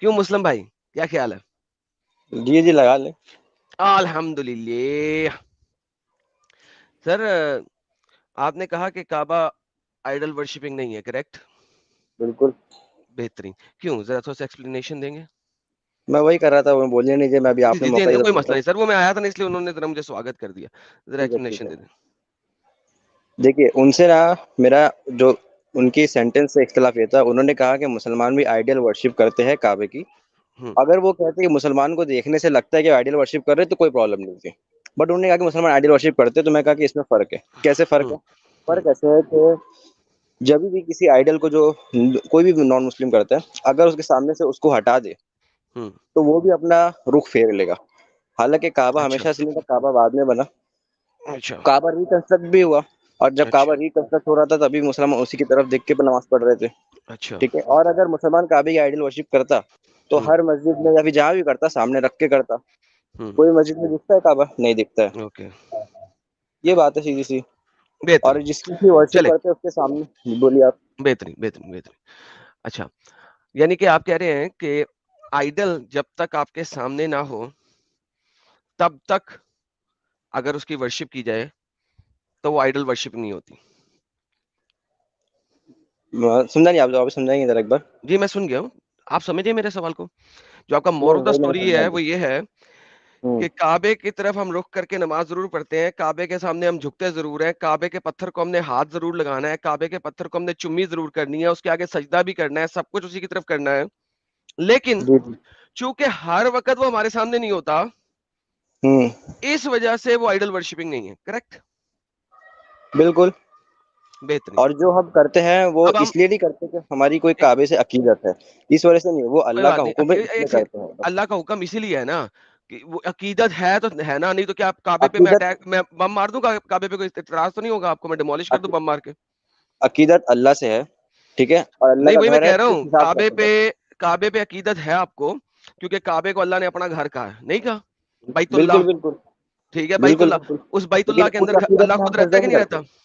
کیوں مسلم بھائی کیا خیال ہے؟ جی جی لگا لیں. الحمدللہ. سر آپ نے کہا کہ کعبہ آئیڈل ورشپنگ نہیں ہے، کریکٹ؟ بالکل. بہترین. کیوں؟ ذرا تھوڑا سا ایکسپلینیشن دیں گے. میں وہی کر رہا تھا, وہ بولنے نہیں دیا, میں ابھی جی آپ نے جی موقع دیں، دیا کوئی تو مسئلہ نہیں سر، وہ میں آیا تھا نا اس لیے انہوں نے ذرا مجھے سواگت کر دیا. ذرا ٹھیک ہے ٹھیک ایکسپلینیشن ہے. دے دیں. دیکھیے ان سے نا میرا جو ان کی سینٹنس سے اختلاف یہ تھا, انہوں نے کہا کہ مسلمان بھی آئیڈیل ورشپ کرتے ہیں کعبے کی. ہوں اگر وہ کہتے ہیں کہ مسلمان کو دیکھنے سے لگتا ہے کہ آئیڈیل ورشپ کر رہے تو کوئی پرابلم نہیں تھی, بٹ انہوں نے کہا کہ مسلمان آئیڈیل ورشپ کرتے, تو میں کہا کہ اس میں فرق ہے. کیسے فرق ہوں ہے؟ ہوں فرق ایسے ہے کہ جب بھی کسی آئیڈل کو جو کوئی بھی نان مسلم کرتا ہے, اگر اس کے سامنے سے اس کو ہٹا دے ہوں. تو وہ بھی اپنا رخ پھیر لے گا. حالانکہ کعبہ اچھا ہمیشہ سے نہیں تھا, کعبہ بعد میں بنا. اچھا کعبہ ریکنسٹرکٹ بھی ہوا, اور جب اچھا کعبہ ریکنسٹرکٹ ہو رہا تھا تبھی مسلمان اسی کی طرف دیکھ کے نماز پڑھ رہے تھے. اچھا. ٹھیک ہے. اور اگر مسلمان کعبے کی آئیڈل ورشپ کرتا تو ہوں ہر مسجد میں یا پھر جہاں بھی کرتا سامنے رکھ کے کرتا. ہوں. کوئی مسجد میں دکھتا ہے کعبہ؟ نہیں دکھتا ہے. اوکے. یہ بات ہے سیدھی سی. اور بہترین. جس کی ورشپ چلے کرتے ہیں اس کے سامنے بولیے آپ. بہترین بہترین بہترین. اچھا، یعنی کہ آپ کہہ رہے ہیں کہ آئیڈل جب تک آپ کے سامنے نہ ہو تب تک اگر اس کی ورشپ کی جائے تو وہ آئیڈل ورشپ نہیں ہوتی. سمجھا نہیں, آپ واپس سمجھائیں گے ذرا ایک بار. جی میں سن گیا ہوں، آپ سمجھے میرے سوال کو. جو آپ کا مور نہیں آف دا وہی میں نے اسٹوری سمجھا ہے نہیں. وہ یہ ہے کہ کعبے کی طرف ہم رخ کر کے نماز ضرور پڑھتے ہیں، کعبے کے سامنے ہم جھکتے ضرور ہیں، کعبے کے پتھر کو ہم نے ہاتھ ضرور لگانا ہے، کعبے کے پتھر کو ہم نے چمی ضرور کرنی ہے، اس کے آگے سجدہ بھی کرنا ہے، سب کچھ اسی کی طرف کرنا ہے. لیکن جی جی. چونکہ ہر وقت وہ ہمارے سامنے نہیں ہوتا، ہوں. اس وجہ سے وہ آئیڈل ورشپنگ نہیں ہے. کریکٹ؟ بالکل. بہترین. اور جو ہم کرتے ہیں وہ اب ہم اس لیے نہیں کرتے کہ ہماری کوئی ایک کعبے سے عقیدت ہے, اس وجہ سے نہیں, وہ کوئی اللہ بات کا حکم ہے اس نہیں، لیے ایک سیکنڈ. کرتے ہیں. اللہ کا حکم اسی لیے ہے نا کہ وہ عقیدت ہے تو ہے نا، نہیں تو کیا کعبے پہ عقیدت میں بم مار دوں گا؟ کعبے پہ کوئی اعتراض تو نہیں ہوگا آپ کو میں ڈیمولش کر دوں بم مار کے؟ عقیدت اللہ سے ہے, ٹھیک ہے, اور اللہ نہیں کا وہی میں گھر ہے کہہ رہا تو اس ہوں، حساب سے عقیدت. کعبے پہ عقیدت ہے آپ کو کیونکہ کعبے کو اللہ نے اپنا گھر کہا ہے، نہیں کہا بیت بالکل اللہ؟ بالکل. ٹھیک ہے، بیت بالکل اللہ. بالکل. اس بیت لیکن اللہ کے اس اندر عقیدت اللہ میں ہم خود رہتا سجدہ ہے کہ نہیں نہیں کرتے. رہتا؟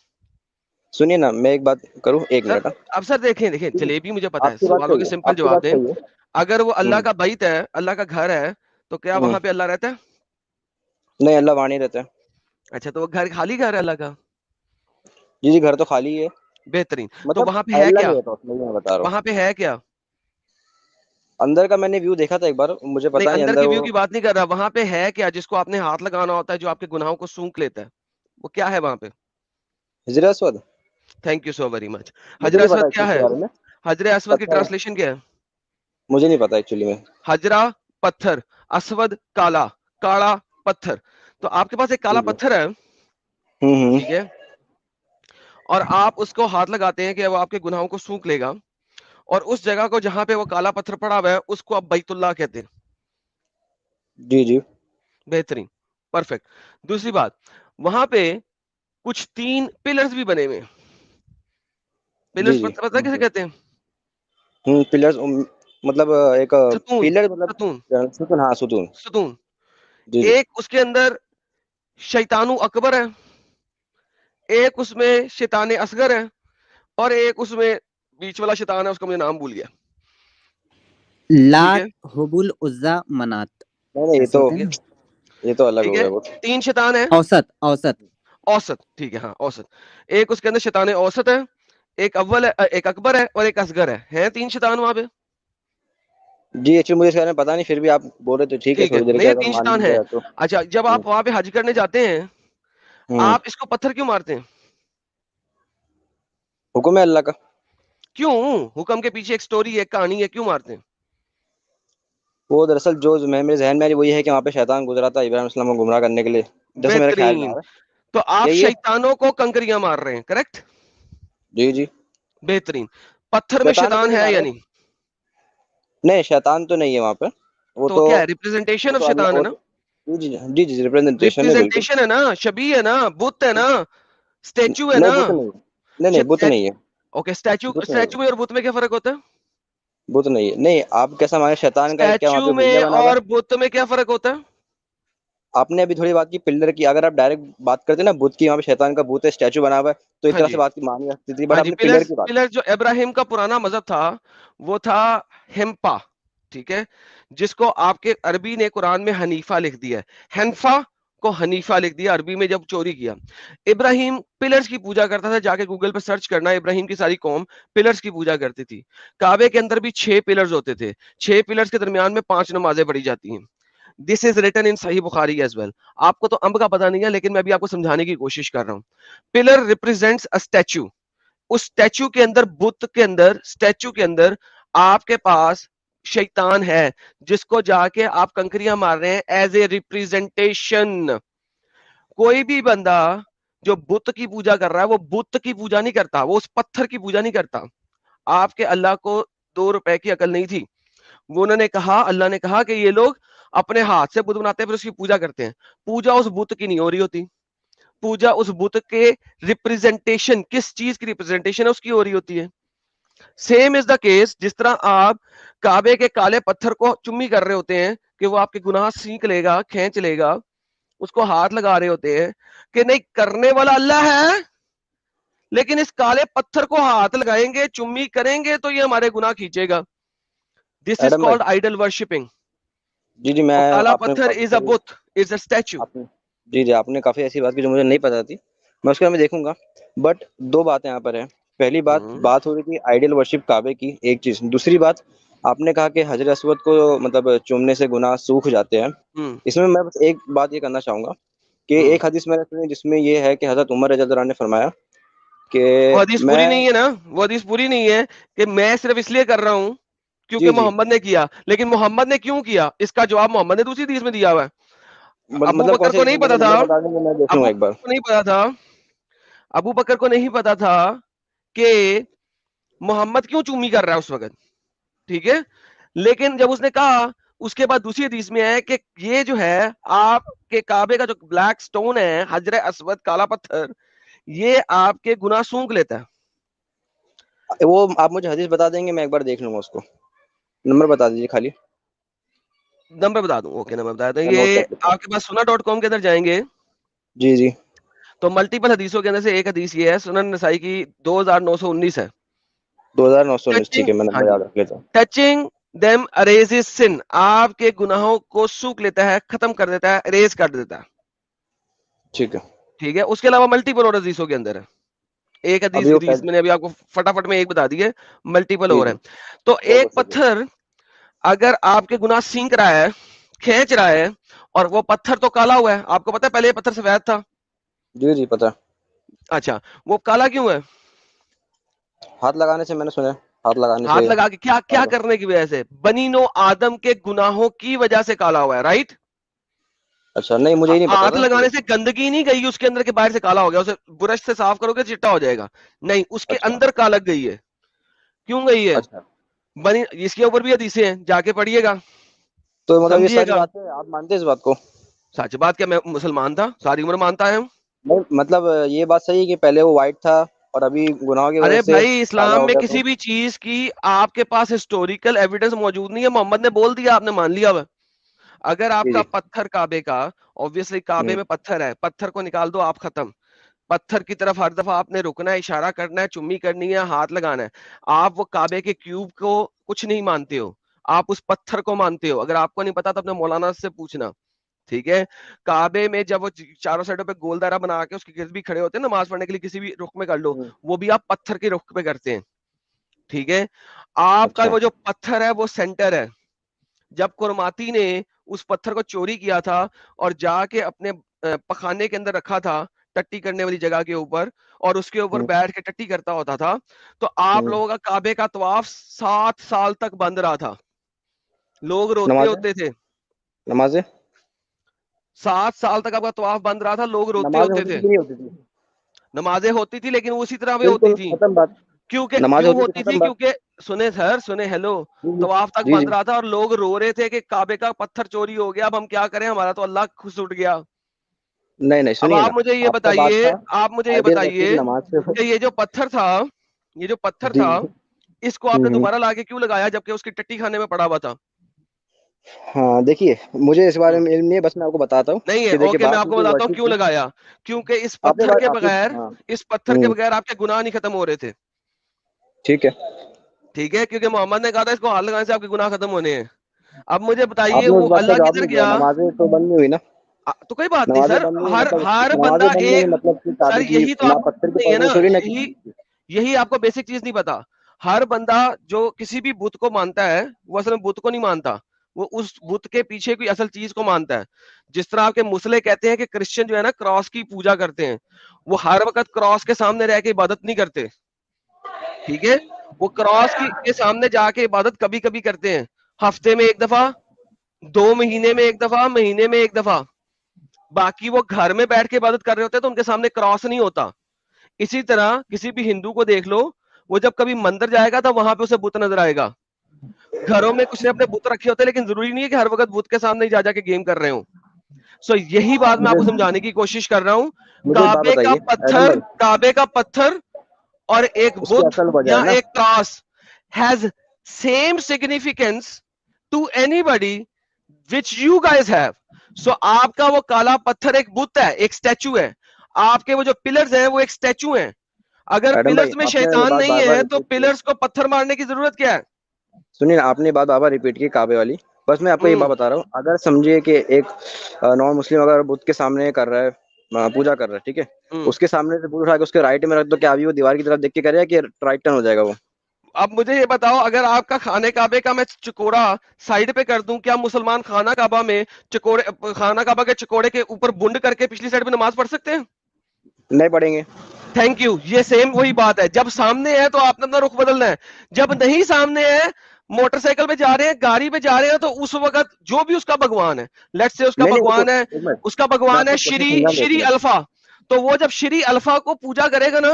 سنیے نا, میں ایک بات کروں, ایک سر منٹ. اب سر دیکھیں ٹھیک ہے, جلیبی مجھے پتا ہے، آپ کی بات سوالوں کے صحیح ہے, سمپل آپ کی جواب بات دیں. صحیح ہے. اگر وہ اللہ ہوں. کا بیت ہے، اللہ کا گھر ہے، تو کیا ہوں. وہاں پہ اللہ رہتا ہے؟ نہیں, اللہ وہاں نہیں رہتا ہے. اچھا، تو وہ گھر خالی گھر ہے اللہ کا؟ جی جی, گھر تو خالی ہے. بہترین. تو مطلب وہاں پہ ہے اللہ کیا؟ نہیں رہتا اس میں, میں بتا رہا ہوں. وہاں پہ ہے کیا؟ اندر کا میں نے ویو دیکھا تھا ایک بار, مجھے نہیں پتا اندر اندر کی ویو وہ کی بات نہیں کر رہا، وہاں پہ ہے کیا جس کو آپ نے ہاتھ لگانا ہوتا ہے، جو آپ کے گناہوں کو سونک لیتا ہے؟ وہ کیا ہے وہاں پہ؟ حجر اسود. تھینک یو سو ویری مچ. مجھے حجر نہیں اسود پتا اس کیا چیز کے ہے؟ بارے میں. حجر اسود کی پتھر ہے. ٹرانسلیشن کیا ہے؟ مجھے نہیں پتا ایکچولی میں. حجرہ پتھر، اسود کالا، کاڑا پتھر. تو آپ کے پاس ایک جی کالا جی. پتھر ہے، ہوں. ٹھیک ہے، اور آپ اس کو ہاتھ لگاتے ہیں کہ وہ آپ کے گناہوں کو سونک لے گا، اور اس جگہ کو جہاں پہ وہ کالا پتھر پڑا ہوا ہے اس کو آپ بیت اللہ کہتے ہیں. جی جی. بہترین، پرفیکٹ. دوسری بات، وہاں پہ کچھ 3 پلرز بھی بنے ہوئے ہیں. جی پلرز جی. پتہ کیسے کہتے ہیں؟ پلر مطلب ایک ستون. پلر, مطلب ستون. ستون, ہاں ستون. ستون. جی جی. ایک اس کے اندر شیطان اکبر ہے، ایک اس میں شیطان اصغر ہے، اور ایک اس میں بیچ والا شیطان ہے، اس کا مجھے نام بھول گیا. ٹھیک لات ہے، حبل عزا منات نہیں ایسے ہوتے ہیں نا. یہ تو الگ ٹھیک ہو ہے، گیا وہ. 3 شیطان ہیں. اوسط اوسط. اوسط، ٹھیک ہے، ہاں اوسط. ایک اس کے اندر شیطان اوسط ہے، ایک اول ہے، ایک اکبر ہے، اور ایک اصغر ہے 3 شیطان وہاں پہ. جی ایکچولی مجھے اس کے بارے میں پتا نہیں, پھر بھی آپ بول رہے تو ٹھیک ہے, تھوڑی دیر نہیں کے یہ اگر 3 مان شیطان لی ہیں. جائے تو. اچھا، جب آپ وہاں پہ حج کرنے جاتے ہیں ہوں. آپ اس کو پتھر کیوں مارتے ہیں؟ حکم ہے اللہ کا. کیوں؟ حکم کے پیچھے ایک سٹوری ہے، ایک کہانی ہے، کیوں مارتے ہیں؟ وہ دراصل جو میرے ذہن میں وہی ہے کہ وہاں پہ شیطان گزرا تھا ابراہیم السلام کو گمراہ کرنے کے لیے, جیسے میرا خیال میں بہترین. آ رہا تو ہے آپ یہی ہے. شیطانوں کو کنکریاں مار رہے ہیں، کریکٹ؟ جی جی. بہترین. پتھر میں شیطان کو شیطان نہیں ہے یا مارے. نہیں؟ نہیں, شیطان تو نہیں ہے وہاں پہ. وہ تو تو کیا ہے؟ ریپریزنٹیشن وہ آف تو اللہ, شیطان ہے وہ نا؟ تو جی جی جی, ریپرزنٹیشن ہے بالکل. ریپریزنٹیشن ہے نا، شبیہ ہے نا، بت ہے نا، اسٹیچو ہے نہیں نا. بت نہیں, نہیں بت نہیں ہے. اوکے، اسٹیچو بت نہیں ہے, میں اور بت میں کیا فرق ہوتا ہے؟ بت نہیں ہے. نہیں, آپ کیسا مانے, شیطان کا ایک کیا وہاں پہ اسٹیچو میں گنیا بنا ہوا اور ہے. بت میں کیا فرق ہوتا ہے؟ آپ نے ابھی تھوڑی بات کی پلر کی, اگر آپ ڈائریکٹ بات کرتے نا بت کی, وہاں پہ شیطان کا بت ہے, اسٹیچو بنا ہوا ہے, تو اس ہاں طرح جی، سے بات کی مانی سکتی تھی, بٹ ہاں آپ جی. نے پلر پلر کی بات. پلر جو ابراہیم کا پرانا مذہب تھا وہ تھا ہمپا. ٹھیک ہے, جس کو آپ کے عربی نے قرآن میں حنیفہ لکھ دیا ہے, حنفا کو حنیفہ لکھ دیا عربی میں جب چوری کیا. ابراہیم پلرز کی پوجا کرتا تھا, جا کے گوگل پہ سرچ کرنا, ابراہیم کی ساری قوم پلرز کی پوجا کرتی تھی. کعبے کے اندر بھی 6 پلرز ہوتے تھے, 6 پلرز کے درمیان میں 5 نمازیں پڑھی جاتی ہیں. دس از ریٹن ان صحیح بخاری ایز ویل. آپ کو تو امب کا پتہ نہیں ہے, لیکن میں ابھی آپ کو سمجھانے کی کوشش کر رہا ہوں. Pillar represents a statue. اس اسٹیچو کے اندر, بت کے اندر, اسٹیچو کے اندر آپ کے پاس شیطان ہے, جس کو جا کے آپ کنکریاں مار رہے ہیں ایز اے ریپریزنٹیشن. کوئی بھی بندہ جو بت کی پوجا کر رہا ہے وہ بت کی پوجا نہیں کرتا, وہ اس پتھر کی پوجا نہیں کرتا. آپ کے اللہ کو 2 روپے کی عقل نہیں تھی, وہ انہوں نے کہا, اللہ نے کہا کہ یہ لوگ اپنے ہاتھ سے بت بناتے ہیں پھر اس کی پوجا کرتے ہیں. پوجا اس بت کی نہیں ہو رہی ہوتی, پوجا اس بت کے ریپریزنٹیشن, کس چیز کی ریپریزنٹیشن ہے اس کی ہو رہی ہوتی ہے. سیم از دا کیس, جس طرح آپ کعبے کے کالے پتھر کو چمی کر رہے ہوتے ہیں کہ وہ آپ کے گناہ سینک لے گا, کھینچ لے گا, اس کو ہاتھ لگا رہے ہوتے ہیں کہ نہیں کرنے والا اللہ ہے, لیکن اس کالے پتھر کو ہاتھ لگائیں گے, چمی کریں گے تو یہ ہمارے گناہ کھینچے گا. دس از ایڈم بھائی, کالڈ آئیڈل ورشپنگ. جی جی, میں اور کالا آپ نے پتھر از اے بت, از اے اسٹیچو. جی جی, آپ نے کافی ایسی بات کی جو مجھے نہیں پتا تھی, میں اس کے بارے میں دیکھوں گا. بٹ 2 باتیں یہاں پر ہیں. پہلی بات ہو رہی تھی آئیڈل ورشپ کعبے کی, ایک چیز. دوسری بات, آپ نے کہا کہ حجر اسود کو مطلب چومنے سے گناہ سوکھ جاتے ہیں. اس میں میں بس ایک بات یہ کرنا چاہوں گا کہ ایک حدیث میں نے سنی جس میں یہ ہے کہ حضرت عمر رضی اللہ عنہ نے فرمایا کہ وہ حدیث پوری نہیں ہے نا, وہ حدیث پوری نہیں ہے کہ میں صرف اس لیے کر رہا ہوں کیونکہ جی جی, محمد نے کیا, لیکن محمد نے کیوں کیا اس کا جواب محمد نے دوسری حدیث میں دیا ہوا ہے. ابو مطلب کون بکر سے کو حدیث نہیں میں پتا تھا, مجھے بتا دیں گے, میں دیکھ لوں ابو گا ایک بار. بکر کو نہیں پتا تھا, ابو بکر کو نہیں پتا تھا کہ محمد کیوں چومی کر رہا ہے اس وقت, ٹھیک ہے. لیکن جب اس نے کہا, اس کے بعد دوسری حدیث میں ہے کہ یہ جو ہے آپ کے کعبے کا جو بلیک سٹون ہے, حجر اسود کالا پتھر, یہ آپ کے گناہ سونکھ لیتا ہے. وہ آپ مجھے حدیث بتا دیں گے, میں ایک بار دیکھ لوں گا اس کو. نمبر بتا دیجیے خالی. نمبر بتا دوں, اوکے نمبر بتا دوں. میں نوٹ یہ کر لیتا ہوں. آپ کے پاس sunnah.com کے اندر جائیں گے جی جی, تو ملٹیپل حدیثوں کے اندر سے ایک حدیث یہ ہے, سنن نسائی کی 2919 ہے. 2919, ٹھیک ہے, میں ہاں نمبر جی, یاد رکھ لیتا ہوں. ٹچنگ دیم اریزز سن, آپ کے گناہوں کو سوکھ لیتا ہے, ختم کر دیتا ہے, اریز کر دیتا ہے. ٹھیک ہے, ٹھیک ہے. اس کے علاوہ ملٹیپل اور حدیثوں کے اندر ہے. ایک ابھی وہ حدیث میں نے ابھی آپ کو فٹافٹ میں ایک بتا دی ہے, ملٹیپل جی اور ہے. جی, تو اور ایک بتا دیجیے. پتھر اگر آپ کے گناہ سینک رہا ہے, کھینچ رہا ہے, اور وہ پتھر تو کالا ہوا ہے, آپ کو پتا ہے پہلے یہ پتھر سفید تھا. جی جی, پتا. اچھا, وہ کالا کیوں ہے؟ ہاتھ لگانے سے, میں نے سنا ہاتھ لگانے ہاتھ سے. لگا کے کیا کرنے کی وجہ سے؟ بنی نو آدم کے گناہوں کی وجہ سے کالا ہوا ہے, رائٹ. اچھا, نہیں مجھے ہی نہیں پتا ہاتھ تھا. لگانے سے گندگی نہیں گئی اس کے اندر کے باہر سے کالا ہو گیا, اسے برش سے صاف کرو گے چٹا ہو جائے گا, نہیں, اس کے اچھا اندر کالک گئی ہے. کیوں گئی ہے؟ اچھا, بنی, اس کے اوپر بھی حدیثیں ہیں, جا کے پڑھیے گا, تو مطلب یہ سمجھیے سچ گا. بات ہے, آپ مانتے ہیں اس بات کو؟ سچ بات کیا, میں مسلمان تھا, ساری عمر مانتا ہے. نہیں مطلب یہ بات صحیح ہے کہ پہلے وہ وائٹ تھا اور ابھی گناہوں کی وجہ ارے سے بھائی, کالا اسلام ہو میں گیا تو. کسی بھی چیز کی آپ کے پاس ہسٹوریکل ایویڈنس موجود نہیں ہے, محمد نے بول دیا, آپ نے مان لیا. اگر آپ جی کا جی, پتھر کعبے کا, obviously کعبے میں پتھر ہے, پتھر کو نکال دو, آپ ختم. پتھر کی طرف ہر دفعہ آپ نے رکنا ہے, اشارہ کرنا ہے, چمی کرنی ہے, ہاتھ لگانا ہے. آپ وہ کعبے کے کیوب کو کچھ نہیں مانتے ہو, آپ اس پتھر کو مانتے ہو. اگر آپ کو نہیں پتا تو اپنے مولانا سے پوچھنا, ٹھیک ہے. کعبے میں جب وہ چاروں سائڈوں پہ گول دائرہ بنا کے اس کے گرد بھی کھڑے ہوتے ہیں نماز پڑھنے کے لیے, کسی بھی رخ میں کر لو, وہ بھی آپ پتھر کے رخ پہ کرتے ہیں, ٹھیک ہے. آپ کا اچھا وہ جو پتھر ہے وہ سینٹر ہے. جب کرماتی نے اس پتھر کو چوری کیا تھا اور جا کے اپنے پخانے کے اندر رکھا تھا, ٹٹی کرنے والی جگہ کے اوپر, اور اس کے اوپر بیٹھ کے ٹٹی کرتا ہوتا تھا, تو آپ لوگوں کا کعبے کا طواف 7 سال تک بند رہا تھا. لوگ روتے نمازیں ہوتے تھے, نمازیں 7 سال تک آپ کا طواف بند رہا تھا, لوگ روتے نمازیں ہوتے ہوتی تھے. تھی کہ نہیں ہوتی تھی؟ نمازیں ہوتی تھی لیکن اسی طرح بھی ہوتی بالکل تھی. ختم بات. نمازیں کیوں ہوتی تھی, ہوتی ختم تھی؟ بات. کیونکہ سنیں سر, سنیں, ہیلو, جی جی طواف تک جی بند جی, رہا تھا اور لوگ رو رہے تھے کہ کعبے کا پتھر چوری ہو گیا, اب ہم کیا کریں, ہمارا تو اللہ خوش اٹھ گیا. نہیں نہیں, اب سنیے نا, آپ مجھے یہ آپ کا بات بتائیے, تھا آپ مجھے یہ آئیڈیل ورشپ بتائیے نماز سے. کہ یہ جو پتھر تھا, یہ جو پتھر جی تھا, اس کو آپ نے ہ دوبارہ لا کے کیوں لگایا جبکہ اس کی ٹٹی کھانے میں پڑا ہوا تھا؟ ہاں دیکھیے, مجھے اس بارے میں علم نہیں ہے, بس میں آپ کو بتاتا ہوں نہیں ہے, کہ دیکھیے اوکے, میں بات آپ کو ہوئی تھی بتاتا ہوں ورشپ کیوں کی. لگایا. کیونکہ اس آپ نے پتھر کے آپ نے بغیر, ہاں اس پتھر کے بغیر آپ کے گناہ نہیں ختم ہو رہے تھے, ٹھیک ہے. ٹھیک ہے, کیونکہ محمد نے کہا تھا اس کو ہاتھ لگانے سے آپ کے گناہ ختم ہونے ہیں. اب مجھے بتائیے آپ نے اس وہ بات کا اللہ جواب کدھر نہیں دیا, گیا؟ نمازیں تو بند نہیں ہوئی نا, تو کوئی بات نہیں نمازیں سر, بند نہیں ہوئی ہر مطلب, ہر نمازیں بندہ بند نہیں ایک, ہوئی مطلب کہ سر کعبے کی یہی تو نہ آپ کو پتھر کی نہیں ہے پرورش نا, ہو رہی نہ یہی کسی کی. یہی آپ کو بیسک چیز نہیں پتا. ہر بندہ جو کسی بھی بت کو مانتا ہے وہ اصل میں بت کو نہیں مانتا, وہ اس بت کے پیچھے کوئی اصل چیز کو مانتا ہے. جس طرح آپ کے مسلے کہتے ہیں کہ کرسچن جو ہے نا کراس کی پوجا کرتے ہیں, وہ ہر وقت کراس کے سامنے رہ کے عبادت نہیں کرتے, ٹھیک ہے, وہ کراس کے سامنے جا کے عبادت کبھی کبھی کرتے ہیں, ہفتے میں ایک دفعہ, 2 مہینے میں ایک دفعہ, مہینے میں ایک دفعہ. باقی وہ گھر میں بیٹھ کے عبادت کر رہے ہوتے ہیں تو ان کے سامنے کراس نہیں ہوتا. اسی طرح کسی بھی ہندو کو دیکھ لو, وہ جب کبھی مندر جائے گا تو وہاں پہ اسے بت نظر آئے گا. گھروں میں کچھ نے اپنے بت رکھے ہوتے ہیں, لیکن ضروری نہیں ہے کہ ہر وقت بت کے سامنے جا جا کے گیم کر رہے ہوں. سو یہی بات میں آپ کو سمجھانے کی کوشش کر رہا ہوں. مجھے ایک بات بتائیے ایڈم بھائی, کعبے کا پتھر اور ایک اس کی بدھ اصل وجہ یا ہے نا, ایک cross has same significance to anybody which you guys have. So آپ کا وہ کالا پتھر ایک بت ہے, ایک اسٹیچو ہے, آپ کے وہ جو پلرز ہیں وہ ایک اسٹیچو ہیں. اگر ایڈم بھائی پلرز میں آپ نے یہ شیطان بات نہیں بار بار ہے تو ریپیٹ کی, پلرز کو پتھر مارنے کی ضرورت کیا ہے؟ سنیے آپ نے بات بار بار ریپیٹ کی کعبے والی, بس میں آپ کو یہ بات بتا رہا ہوں, اگر سمجھے کہ ایک نان مسلم اگر بدھ کے سامنے کر رہا ہے, پوجا کر رہا ہے, ٹھیک ہے, اس کے سامنے سے بدھ اٹھا کے اس کے رائٹ میں رکھ دو, کیا ابھی وہ دیوار کی طرف دیکھ کے کرے گا کہ رائٹ ٹرن ہو جائے گا وہ؟ اب مجھے یہ بتاؤ, اگر آپ کا خانہ کعبے کا میں چکوڑا سائڈ پہ کر دوں, کیا مسلمان خانہ کعبہ میں خانہ کعبہ کے چکوڑے کے اوپر بنڈ کر کے پچھلی سائڈ پہ نماز پڑھ سکتے ہیں؟ نہیں پڑھیں گے. Thank you. یہ سیم وہی بات ہے, جب سامنے ہے تو آپ نے اپنا رخ بدلنا ہے, جب نہیں سامنے ہے, موٹر سائیکل پہ جا رہے ہیں, گاڑی پہ جا رہے ہیں, تو اس وقت جو بھی اس کا بھگوان ہے, لیٹ سے اس کا نہیں نہیں بھگوان دیکھو ہے, ایک منٹ, اس کا میں بھگوان آپ ہے کو کوشچن سمجھا دوں, ایک شری منٹ. الفا, تو وہ جب شری الفا کو پوجا کرے گا نا,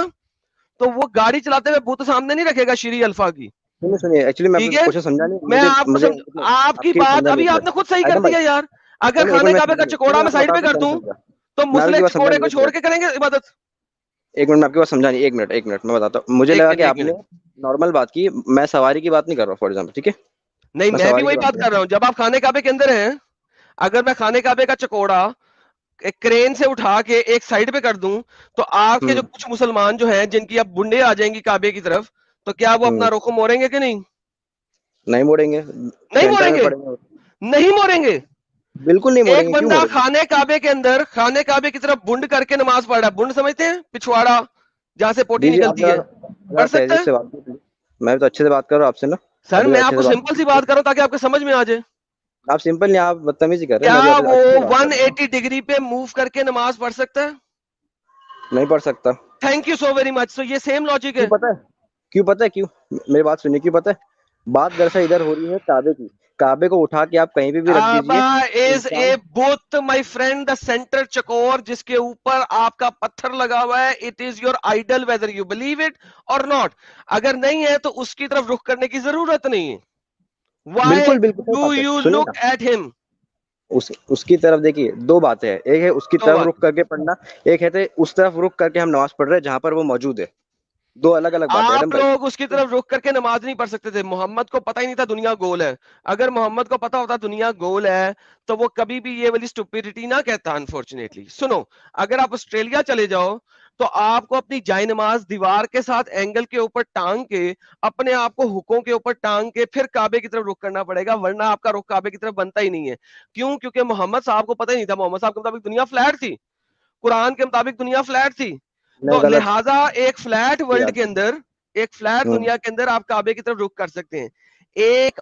تو وہ گاڑی چلاتے ہوئے بت سامنے نہیں رکھے گا شری الفا کی, سنیے سنیے, ایکچولی میں آپ ٹھیک کو ہے. کوشچن سمجھا نہیں, میں مجھے آپ کو مجھے ایک منٹ, آپ کی آپ کی بات سمجھا نہیں, ابھی ایک آپ منٹ نے خود صحیح کر ایڈم بھائی, دیا یار. اگر نہیں ایک خانے منٹ کعبے سمجھا کا نہیں, چکوڑا سنیے میں آپ کو سائڈ پہ بتاتا ہوں کر کیا دوں سمجھا, تو میں آپ کی مسلے بات سمجھا چکوڑے نہیں, کو ایک چھوڑ منٹ کے کریں گے عبادت؟ میں آپ کی بات سمجھا نہیں, ایک منٹ میں بتاتا ہوں. مجھے لگا کہ ایک آپ نے منٹ نارمل بات کی, میں سواری کی بات نہیں کر رہا ہوں فار ایگزامپل, ٹھیک ہے, نہیں, میں میں بھی سواری کی وہی بات بات نہیں کر رہا ہوں. جب آپ خانے کعبے کے اندر ہیں, اگر میں خانے کعبے کا چکوڑا ایک کرین سے اٹھا کے ایک سائڈ پہ کر دوں, تو آپ کے جو کچھ مسلمان جو ہیں جن کی اب بنڈے آ جائیں گی کعبے کی طرف, تو کیا وہ اپنا رخ موڑیں گے کہ نہیں؟ نہیں موڑیں گے, نہیں سینٹر موڑیں میں گے, پڑیں گے, نہیں موڑیں گے. بالکل نہیں موڑیں ایک گے, کیوں بندہ موڑیں گے؟ خانے کعبے کے اندر خانے کعبے کی طرف بنڈ کر کے نماز پڑھ رہا ہے, بنڈ سمجھتے ہیں پچھواڑا جہاں سے پوٹی جی جی, آپ نکلتی ہے, ذرا پڑھ سکتے تہذیب ہیں؟ سے بات کیجیے, میں تو اچھے سے بات کر رہا ہوں آپ سے نا, سر ابھی میں آپ اچھے کو سے بات سمپل سی کیجیے. بات کروں تاکہ آپ کو سمجھ میں آ جائے. آپ سمپل نہیں, آپ بدتمیزی کر رہے ہیں, کیا میں بھی آپ سے وہ اچھے سے بات کر رہا ہوں. 180 ڈگری پہ موو کر کے نماز پڑھ سکتا ہے؟ نہیں پڑھ سکتا. Thank you so very much. So یہ سیم لاجک ہے. کیوں پتہ ہے, کیوں پتہ ہے کیوں, میری بات سنیے, کیوں پتہ ہے, بات دراصل ادھر ہو رہی ہے کعبے کی. کعبے کو اٹھا کے آپ کہیں پہ بھی رکھ دیجئے, کعبہ از انسان, اے بت مائی فرینڈ, دا سینٹر چکور جس کے اوپر آپ کا پتھر لگا ہوا ہے. It is your idol whether you believe it or not. اگر نہیں ہے تو اس کی طرف رخ کرنے کی ضرورت نہیں ہے. وائی بالکل بالکل صحیح ڈو بات ہے, یو سنیے نا, لک ایٹ ہم؟ اس کی طرف دیکھیے, دو باتیں ہیں, ایک ہے اس کی دو طرف بات, رخ کر کے پڑھنا, ایک ہے اس طرف رخ کر کے ہم نماز پڑھ رہے ہیں جہاں پر وہ موجود ہے, دو الگ الگ باتیں ہیں ایڈم آپ بھائی. لوگ اس کی طرف رخ کر کے نماز نہیں پڑھ سکتے تھے. محمد کو پتہ ہی نہیں تھا دنیا گول ہے. اگر محمد کو پتا ہوتا دنیا گول ہے تو وہ کبھی بھی یہ والی سٹوپیڈیٹی نہ کہتا. انفارچونیٹلی سنو, اگر آپ آسٹریلیا چلے جاؤ تو آپ کو اپنی جائے نماز دیوار کے ساتھ اینگل کے اوپر ٹانگ کے, اپنے آپ کو حکوں کے اوپر ٹانگ کے پھر کعبے کی طرف رخ کرنا پڑے گا, ورنہ آپ کا رخ کعبے کی طرف بنتا ہی نہیں ہے. کیوں؟ کیونکہ محمد صاحب کو پتہ ہی نہیں تھا. محمد صاحب کے مطابق دنیا فلیٹ تھی, قرآن کے مطابق دنیا فلیٹ تھی. نہیں تو غلط لہٰذا ایک فلیٹ ورلڈ یاد. کے اندر, ایک فلیٹ ہوں, دنیا کے اندر آپ کعبے کی طرف رخ کر سکتے ہیں. ایک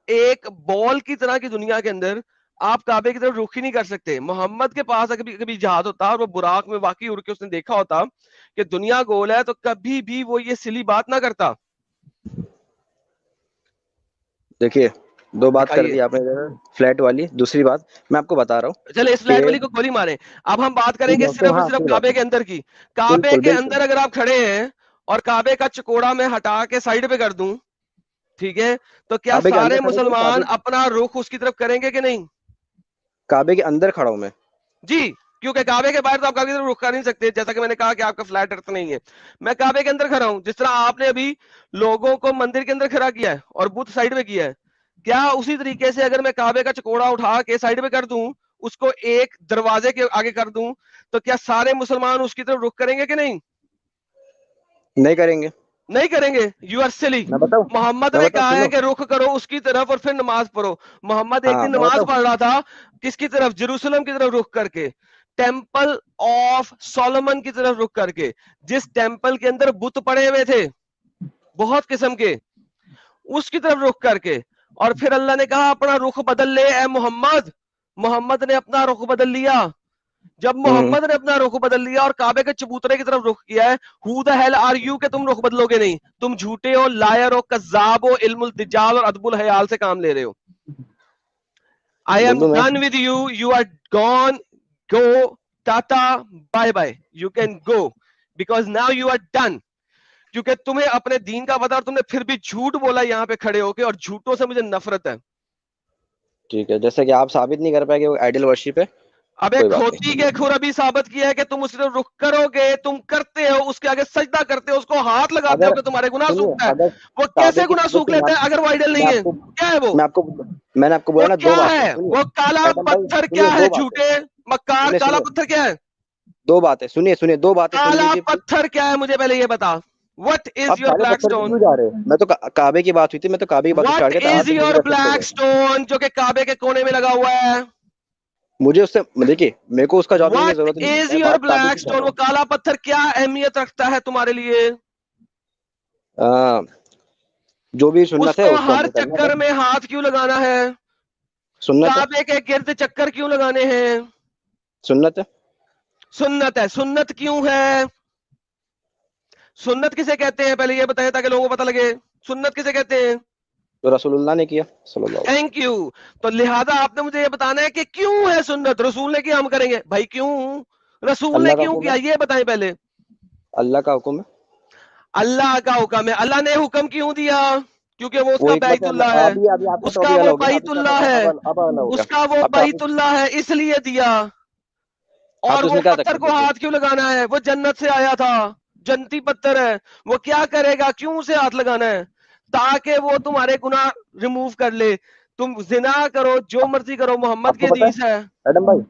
ایک بال کی طرح کی دنیا کے اندر آپ کعبے کی طرف رخ ہی نہیں کر سکتے. محمد کے پاس اگر کبھی جہاد ہوتا اور وہ براق میں واقعی اڑ کے اس نے دیکھا ہوتا کہ دنیا گول ہے, تو کبھی بھی وہ یہ سلی بات نہ کرتا. دیکھیے دو بات کر دکھائیے, دی آپ نے فلیٹ والی. دوسری بات میں آپ کو بتا رہا ہوں چلے اس کہ فلیٹ والی کو گولی مارے. اب ہم بات کریں گے صرف اور ہاں صرف کوئی بات کعبے کے نہیں, اندر کی. کعبے بالکل کے بالکل, اندر اگر آپ کھڑے ہیں اور کعبے کا چکوڑا میں ہٹا کے سائڈ پہ کر دوں, ٹھیک ہے, تو کیا کعبے کے اندر سارے کھڑے تھے, مسلمان اپنا رخ اس کی طرف کریں گے کہ نہیں؟ کعبے کے اندر کھڑا ہوں میں. جی, کیونکہ کعبے کے باہر تو آپ کعبے کی طرف رخ کر نہیں سکتے, جیسا کہ میں نے کہا کہ آپ کا فلیٹ ارتھ نہیں ہے. میں کعبے کے اندر کھڑا ہوں, جس طرح آپ نے ابھی لوگوں کو مندر کے اندر کھڑا کیا ہے اور بت سائڈ میں کیا ہے, کیا اسی طریقے سے اگر میں کعبے کا چکوڑا اٹھا کے سائڈ میں کر دوں, اس کو ایک دروازے کے آگے کر دوں, تو کیا سارے مسلمان اس کی طرف رخ کریں گے کہ نہیں؟ نہیں کریں گے. نہیں کریں گے. یو آر سلی. میں بتاؤں محمد میں نے بتاؤں کہا ہے سنو. کہ رخ کرو اس کی طرف اور پھر نماز پڑھو. محمد ایک ہاں دن میں نماز بتاؤں. پڑھ رہا تھا کس کی طرف؟ جیروسلم کی طرف رخ کر کے, ٹیمپل آف سولومن کی طرف رخ کر کے, جس ٹیمپل کے اندر بت پڑے ہوئے تھے بہت قسم کے, اس کی طرف رخ کر کے. اور پھر اللہ نے کہا اپنا رخ بدل لے اے محمد. محمد نے اپنا رخ بدل لیا. جب محمد نے اپنا رخ بدل لیا اور کعبے کے چبوترے کی طرف رخ کیا ہے, who the hell are you کہ تم رخ بدلو گے نہیں؟ تم جھوٹے ہو, لائر ہو, کذاب ہو, علم الدجال اور ادب الحیال سے کام لے رہے ہو. I am بول دوں میں. done with you. You are gone. Go. Tata. Bye bye. You can go. Because now you are done. کیونکہ تمہیں اپنے دین کا پتا اور تم نے پھر بھی جھوٹ بولا یہاں پہ کھڑے ہو کے, اور جھوٹوں سے مجھے نفرت ہے. ٹھیک ہے, جیسے کہ آپ ثابت نہیں کر پائے کہ وہ آئیڈل ورشپ ہے. ابے کوئی بات کھوتی نہیں. کے کھر ابھی ثابت کیا ہے کہ تم اس طرف رخ کرو گے, تم کرتے ہو, اس کے آگے سجدہ کرتے ہو, اس کو ہاتھ لگاتے ہو اگر کہ تمہارے گناہ سنیے, سوکھتا ہے. اگر وہ کعبے کیسے کی گناہ سوکھ دیکھیں لیتا ہے اگر وہ آئیڈل میں نہیں ہے؟ آپ کو کیا ہے وہ؟ میں نے آپ کو بولا وہ نا کیا دو باتیں. ہے؟ سنیے وہ کالا ایڈم بھائی, پتھر کیا سنیے ہے؟ دو باتیں. جھوٹے مکار, سنیے کالا سنیے پتھر کیا ہے؟ دو باتیں. سنیے دو باتیں سن کالا لیجیے. پتھر کیا ہے مجھے پہلے یہ بتا. وٹ از اب یور کالے بلیک پتھر پہ اسٹون؟ کیوں جا رہے ہیں؟ میں تو کعبے کی بات ہوئی تھی, میں تو کعبے کی بات وٹ اسٹارٹ کیا تھا. از آپ یور کر سکتے بلیک ہیں. اسٹون جو کہ کعبے کے کونے میں لگا ہوا ہے؟ مجھے اس سے دیکھیے, میرے کو اس کا جواب دینے کی وٹ ضرورت نہیں. از میں یور بات کعبے بلیک کی کر اسٹون؟ رہا وہ کالا پتھر کیا اہمیت رکھتا ہے تمہارے لیے؟ ہوں. جو بھی اس سنت ہے کو اس ہر ہمیں کرنا چکر بس. میں ہاتھ کیوں لگانا ہے؟ سنت ہے. کعبے کے گرد چکر کیوں لگانے ہیں؟ سنت ہے. سنت ہے. سنت کیوں ہے؟ سنت کسے کہتے ہیں پہلے یہ بتائیں تاکہ لوگوں کو پتہ لگے. سنت کسے کہتے ہیں؟ جو رسول اللہ نے کیا صلی اللہ علیہ تھینک یو. تو لہذا آپ نے مجھے یہ بتانا ہے کہ کیوں ہے سنت. رسول نے کیا ہم کریں گے بھائی, کیوں وسلم. رسول نے اللہ کا کیوں حکم کیا ہے. یہ بتائیں پہلے. اللہ کا حکم ہے. اللہ کا حکم ہے. اللہ نے حکم کیوں دیا؟ کیونکہ وہ اس وہ کا حکمت بیت ہے اللہ اللہ. ہے. ابھی ابھی آپ کا اس کا ٹاپک وہ الگ ہو گیا. ابھی بیت اللہ ہے. اب الگ ہو گیا. اس کا وہ اب بیت اللہ ہے اس لیے دیا. ہاں اور تو اس وہ میں کیا پتھر تکلیف کو ہوتی ہے؟ ہاتھ کیوں لگانا ہے؟ وہ جنت سے آیا تھا, جنتی پتھر ہے. وہ کیا کرے گا؟ کیوں اسے ہاتھ لگانا ہے؟ تاکہ وہ تمہارے گناہ ریموو کر لے. تم زنا کرو, جو مرضی کرو, محمد آپ کی کو پتا حدیث ہے. ہے ایڈم بھائی,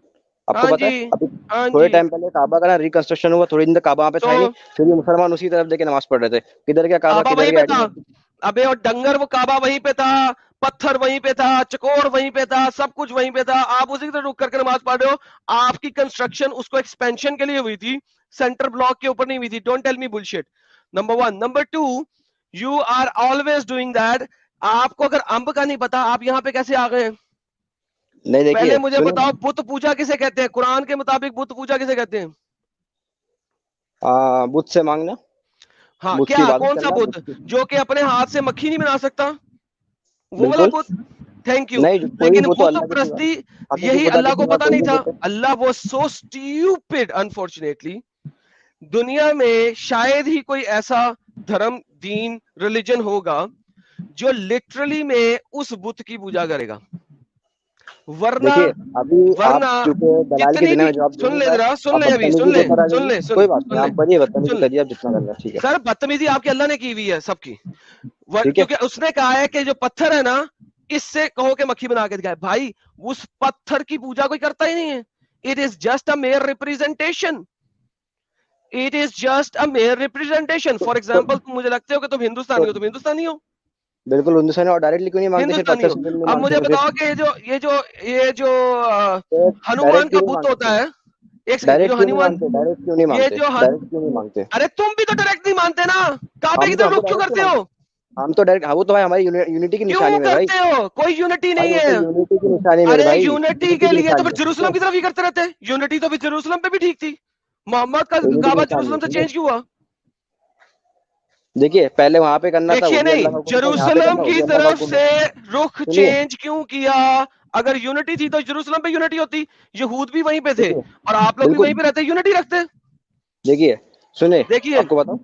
آپ کو ہاں پتا جی, ہے ابھی ہاں تھوڑے جی. ٹائم پہلے کعبہ کا نا ریکنسٹرکشن ہوا. تھوڑے دن تک کعبہ وہاں پہ تھا تو ہی نہیں. پھر یہ مسلمان اسی طرف دیکھ کے نماز پڑھ رہے تھے. کدھر گیا کعبہ, کعبہ کدھر وہیں گیا پہ آئیڈل تھا. ورشپ. ابے اور ڈنگر وہ کعبہ وہیں پہ تھا, پتھر وہیں پہ تھا, چکوڑ وہیں پہ تھا, سب کچھ وہیں پہ تھا. آپ اسی کی طرح رک کر کے نماز پڑھ رہے ہو. آپ کی کنسٹرکشن اس کو ایکسپینشن کے لیے ہوئی تھی, سینٹر بلاک کے اوپر نہیں ہوئی تھی. Don't tell me bullshit. Number 1. Number 2, you are always doing that. آپ کو اگر امب کا نہیں پتا آپ یہاں پہ کیسے آ گئے؟ نہیں دیکھیے پہلے مجھے سنیں, بتاؤ بت پوجا کسے کہتے ہیں؟ قرآن کے مطابق بت پوجا کسے کہتے ہیں؟ بت سے مانگنا, ہاں, بت کی کیا عبادت کون سا کرنا. بت جو کہ اپنے ہاتھ سے مکھی نہیں بنا سکتا؟ وہ والا بالکل بت. Thank you. نہیں, کوئی بھی لیکن بت تو بت اللہ کے سوا, پرستی حقیقی یہی خدا اللہ کے کو سوا پتا کوئی نہیں بھی تھا. بت ہے. اللہ واز سو اسٹیوپڈ انفارچونیٹلی. دنیا میں شاید ہی کوئی ایسا دھرم, دین, ریلیجن ہوگا جو لٹرلی میں اس بت کی پوجا کرے گا. ورنہ دیکھیے ابھی آپ ورنہ چونکہ دلال کے جتنی دینے بھی, میں جواب دے سن نہیں لے پائے, ذرا, سن آپ لے ابھی, بدتمیزی سن کے لے, اوپر آ سن جائیے. لے, سن کوئی بات نہیں, سن لے, آپ کریے بدتمیزی سن لے. کریے, آپ جتنا کرنا ہے. ٹھیک ہے سر بدتمیزی آپ کے اللہ نے کی ہوئی ہے سب کی. ٹھیک ہے. کیونکہ اس نے کہا ہے کہ جو پتھر ہے نا اس سے کہو کہ مکھی بنا کے دکھائے. بھائی اس پتھر کی پوجا کوئی کرتا ہی نہیں ہے. It is just a mere representation. It is just a mere representation. For تو ایگزامپل تم مجھے لگتے ہو کہ تم ہندوستانی ہو, تم ہندوستانی ہو, بالکل ہندوستانی. اور ڈائریکٹلی کیوں نہیں مانگتے, صرف ہندوستانی پتھر ہو. سے نہیں اب مانگتے مجھے تو بتاؤ پھر کہ یہ جو ہنومان ڈائریکٹ کا کیوں نہیں بت مانگتے, ہوتا ہے, ایک سیکنڈ, ڈائریکٹ جو کیوں نہیں ہنومان, مانگتے, ڈائریکٹ کیوں نہیں یہ مانگتے, جو ڈائریکٹ کیوں نہیں مانگتے. ارے تم بھی تو ڈائریکٹ نہیں مانتے نا, کعبے کی ہم طرف تو رخ کیوں ڈائریکٹ کرتے مانگتے, ہو؟ ہم تو ڈائریکٹ, وہ تو بھائی ہماری یونٹی کی کیوں نشانی میں بھائی. کرتے ہو؟ کوئی یونٹی بھائی نہیں وہ ہے. تو یونٹی کی نشانی میں ارے بھائی, یونٹی یونٹی کے کی لیے تو نشانی پھر ہے. ٹھیک ہے, جیروسلم کی طرف ہی کرتے رہتے. یونٹی تو پھر جیروسلم پہ بھی ٹھیک تھی. محمد کا یونٹی کی کعبہ نشانی ہے. جیروسلم سے ٹھیک ہے, چینج کیوں ہوا؟ دیکھیے پہلے وہاں پہ کرنا تھا, وہ دیکھیے بھی اللہ نہیں, کا حکم تھا. یہاں پہ جیروسلم کرنا, وہ کی بھی اللہ کا طرف حکم ہے. سے رخ سنیے چینج کیوں کیا؟ اگر یونٹی تھی تو جیروسلم پہ یونٹی ہوتی. یہود بھی وہیں پہ تھے دیکھیے اور آپ لوگ بھی بالکل, وہیں پہ رہتے, یونٹی رکھتے. دیکھیے سنیں دیکھیے, آپ کو بتاؤں,